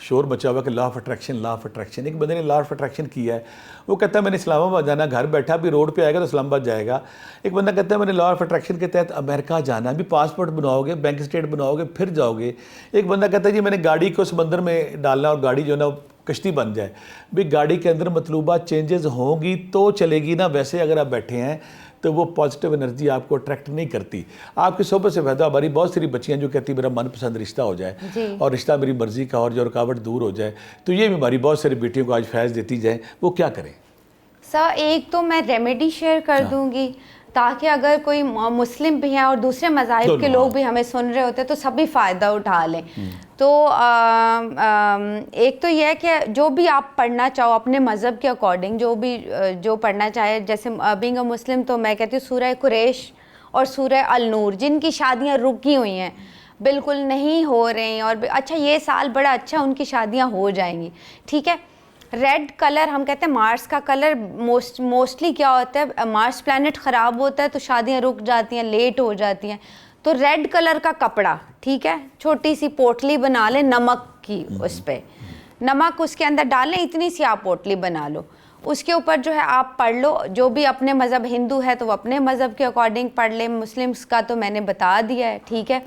شور مچا ہوا کہ لا آف اٹریکشن, ایک بندے نے لا آف اٹریکشن کیا ہے, وہ کہتا ہے میں نے اسلام آباد جانا, گھر بیٹھا بھی روڈ پہ آئے گا تو اسلام آباد جائے گا. ایک بندہ کہتا ہے میں نے لا آف اٹریکشن کے تحت امریکہ جانا, بھی پاسپورٹ بناؤ گے, بینک اسٹیٹ بناؤ گے, پھر جاؤ گے. ایک بندہ کہتا ہے جی میں نے گاڑی کو سمندر میں ڈالنا اور گاڑی جو ہے نا کشتی بن جائے. بھی گاڑی کے اندر مطلوبہ چینجز ہوں گی تو چلے گی نا, ویسے اگر آپ بیٹھے ہیں تو وہ پازیٹیو انرجی آپ کو اٹریکٹ نہیں کرتی. آپ کی صحبت سے فائدہ, ہماری بہت ساری بچیاں جو کہتی میرا من پسند رشتہ ہو جائے اور رشتہ میری مرضی کا اور جو رکاوٹ دور ہو جائے, تو یہ بھی ہماری بہت ساری بیٹیوں کو آج فیض دیتی جائیں, وہ کیا کریں؟ سر ایک تو میں ریمیڈی شیئر کر دوں گی تاکہ اگر کوئی مسلم بھی ہیں اور دوسرے مذاہب کے لوگ بھی ہمیں سن رہے ہوتے ہیں تو سبھی فائدہ اٹھا لیں. تو ایک تو یہ ہے کہ جو بھی آپ پڑھنا چاہو اپنے مذہب کے اکارڈنگ, جو پڑھنا چاہے, جیسے بینگ اے مسلم تو میں کہتی ہوں سورہ قریش اور سورہ النور, جن کی شادیاں رکی ہوئی ہیں, بالکل نہیں ہو رہی, اور اچھا یہ سال بڑا اچھا ان کی شادیاں ہو جائیں گی, ٹھیک ہے. ریڈ کلر ہم کہتے ہیں مارس کا کلر, موسٹلی کیا ہوتا ہے, مارس پلانٹ خراب ہوتا ہے تو شادیاں رک جاتی ہیں, لیٹ ہو جاتی ہیں. تو ریڈ کلر کا کپڑا, ٹھیک ہے, چھوٹی سی پوٹلی بنا لیں نمک کی, اس پہ نمک اس کے اندر ڈالیں, اتنی سی آپ پوٹلی بنا لو, اس کے اوپر جو ہے آپ پڑھ لو. جو بھی اپنے مذہب, ہندو ہے تو وہ اپنے مذہب کے اکارڈنگ پڑھ لیں, مسلمس کا تو میں نے بتا دیا ہے, ٹھیک ہے.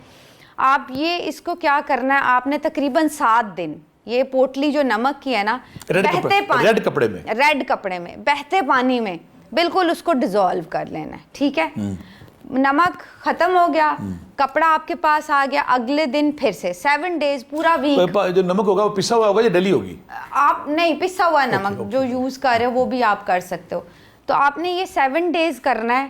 آپ یہ اس کو کیا کرنا ہے, آپ نے تقریباً 7 دن یہ پوٹلی جو نمک کی ہے نا, بہتے پانی, ریڈ کپڑے میں بہتے پانی میں بالکل اس کو ڈیزالو کر لینا ہے, ٹھیک ہے. نمک ختم ہو گیا, کپڑا آپ کے پاس آ گیا, اگلے دن پھر سے 7 days پورا ویک. جو نمک ہوگا وہ پسا ہوا ہوگا یا ڈلی ہوگی؟ آپ نہیں, پسا ہوا نمک جو یوز کر رہے ہو وہ بھی آپ کر سکتے ہو. تو آپ نے یہ 7 days کرنا ہے.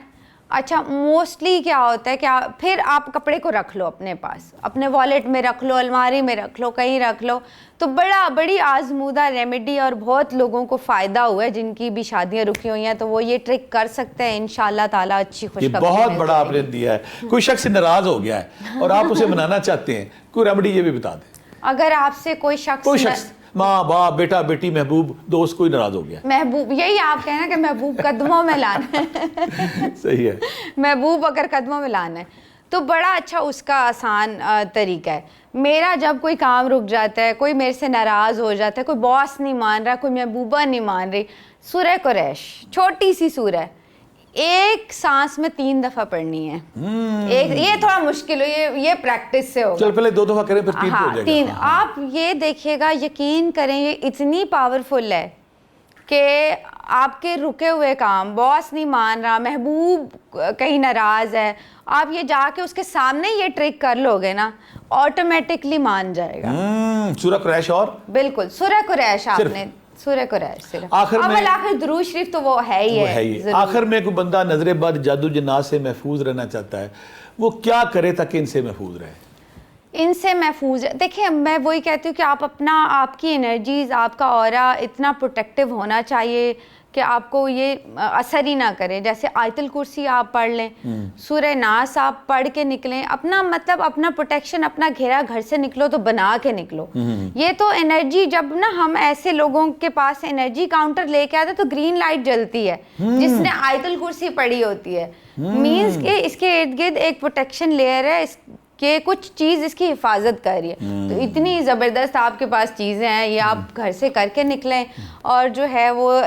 اچھا موسٹلی کیا ہوتا ہے کہ پھر آپ کپڑے کو رکھ لو اپنے پاس, اپنے والیٹ میں رکھ لو, الماری میں رکھ لو, کہیں رکھ لو. تو بڑی آزمودہ ریمیڈی, اور بہت لوگوں کو فائدہ ہوا ہے جن کی بھی شادیاں رکی ہوئی ہیں, تو وہ یہ ٹرک کر سکتے ہیں انشاءاللہ تعالیٰ. اچھی خوشخبری بہت بڑا آپ نے دیا ہے. کوئی شخص ناراض ہو گیا ہے اور آپ اسے منانا چاہتے ہیں, کوئی ریمیڈی یہ بھی بتا دیں. اگر آپ سے کوئی شخص ماں باپ بیٹا بیٹی محبوب دوست کوئی ناراض ہو گیا, محبوب, یہی آپ کہنا کہ محبوب قدموں میں لانا ہے. صحیح ہے, محبوب اگر قدموں میں لانا ہے تو بڑا اچھا اس کا آسان طریقہ ہے. میرا جب کوئی کام رک جاتا ہے, کوئی میرے سے ناراض ہو جاتا ہے, کوئی باس نہیں مان رہا, کوئی محبوبہ نہیں مان رہی, سورہ قریش چھوٹی سی سورہ, ایک سانس میں 3 دفعہ پڑھنی ہے. یہ تھوڑا مشکل ہو, یہ پریکٹس سے ہوگا. چل پہلے 2 دفعہ کریں پھر 3 ہو جائے گا. 3 آپ یہ دیکھیے گا, یقین کریں یہ اتنی پاورفل ہے کہ آپ کے رکے ہوئے کام, باس نہیں مان رہا, محبوب کہیں ناراض ہے, آپ یہ جا کے اس کے سامنے یہ ٹرک کر لو گے نا, آٹومیٹکلی مان جائے گا. سورہ قریش اور بالکل سورہ قریش, آپ نے سورہ قریش صرف آخر درود شریف تو وہ ہے ہی ہے. آخر میں کوئی بندہ نظر بد جادو جنات سے محفوظ رہنا چاہتا ہے, وہ کیا کرے تاکہ ان سے محفوظ رہے؟ ان سے محفوظ دیکھیں, میں وہی کہتی ہوں کہ آپ کی انرجیز, آپ کا اورا اتنا پروٹیکٹیو ہونا چاہیے کہ آپ کو یہ اثر ہی نہ کرے. جیسے آیت الکرسی آپ پڑھ لیں, سورہ ناس آپ پڑھ کے نکلیں, اپنا مطلب اپنا پروٹیکشن, اپنا گھیرا, گھر سے نکلو تو بنا کے نکلو. یہ تو انرجی, جب نا ہم ایسے لوگوں کے پاس انرجی کاؤنٹر لے کے آتے تو گرین لائٹ جلتی ہے جس نے آیت الکرسی پڑھی ہوتی ہے, مینس کہ اس کے ارد گرد ایک پروٹیکشن لیئر ہے کہ کچھ چیز اس کی حفاظت کر رہی ہے. تو اتنی زبردست آپ کے پاس چیزیں ہیں, یہ آپ گھر سے کر کے نکلیں. اور جو ہے وہ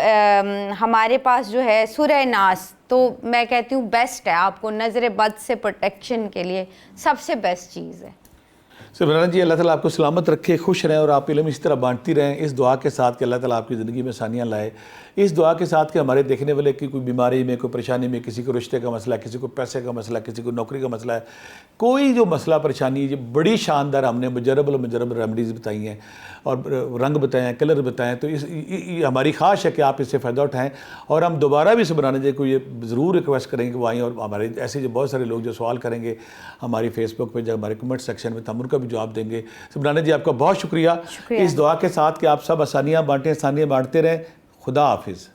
ہمارے پاس جو ہے سورہ ناس, تو میں کہتی ہوں بیسٹ ہے آپ کو نظر بد سے پروٹیکشن کے لیے, سب سے بیسٹ چیز ہے. سبحان جی، اللہ تعالیٰ آپ کو سلامت رکھے، خوش رہیں اور آپ علم اسی طرح بانٹتی رہیں، اس دعا کے ساتھ کہ اللہ تعالیٰ آپ کی زندگی میں آسانیاں لائے، اس دعا کے ساتھ کہ ہمارے دیکھنے والے کی کوئی بیماری میں، کوئی پریشانی میں، کسی کو رشتے کا مسئلہ ہے، کسی کو پیسے کا مسئلہ ہے، کسی کو نوکری کا مسئلہ ہے، کوئی جو مسئلہ پریشانی ہے، بڑی شاندار ہم نے مجرب المجرب ریمیڈیز بتائی ہیں اور رنگ بتائے ہیں، کلر بتائے ہیں، تو یہ ہماری خواہش ہے کہ آپ اس سے فائدہ اٹھائیں، اور ہم دوبارہ بھی سبحان جی کو یہ ضرور ریکویسٹ کریں گے کہ وہ آئیں، اور ہمارے ایسے جو بہت سارے لوگ جو سوال کریں گے ہماری فیس بک پہ، جب ہمارے کمنٹ سیکشن میں، تو ہم ان کا بھی جواب دیں گے۔ سبحان جی، آپ کا بہت شکریہ اس دعا کے ساتھ کہ آپ سب آسانیاں بانٹیں، آسانیاں بانٹتے رہیں۔ خدا حافظ۔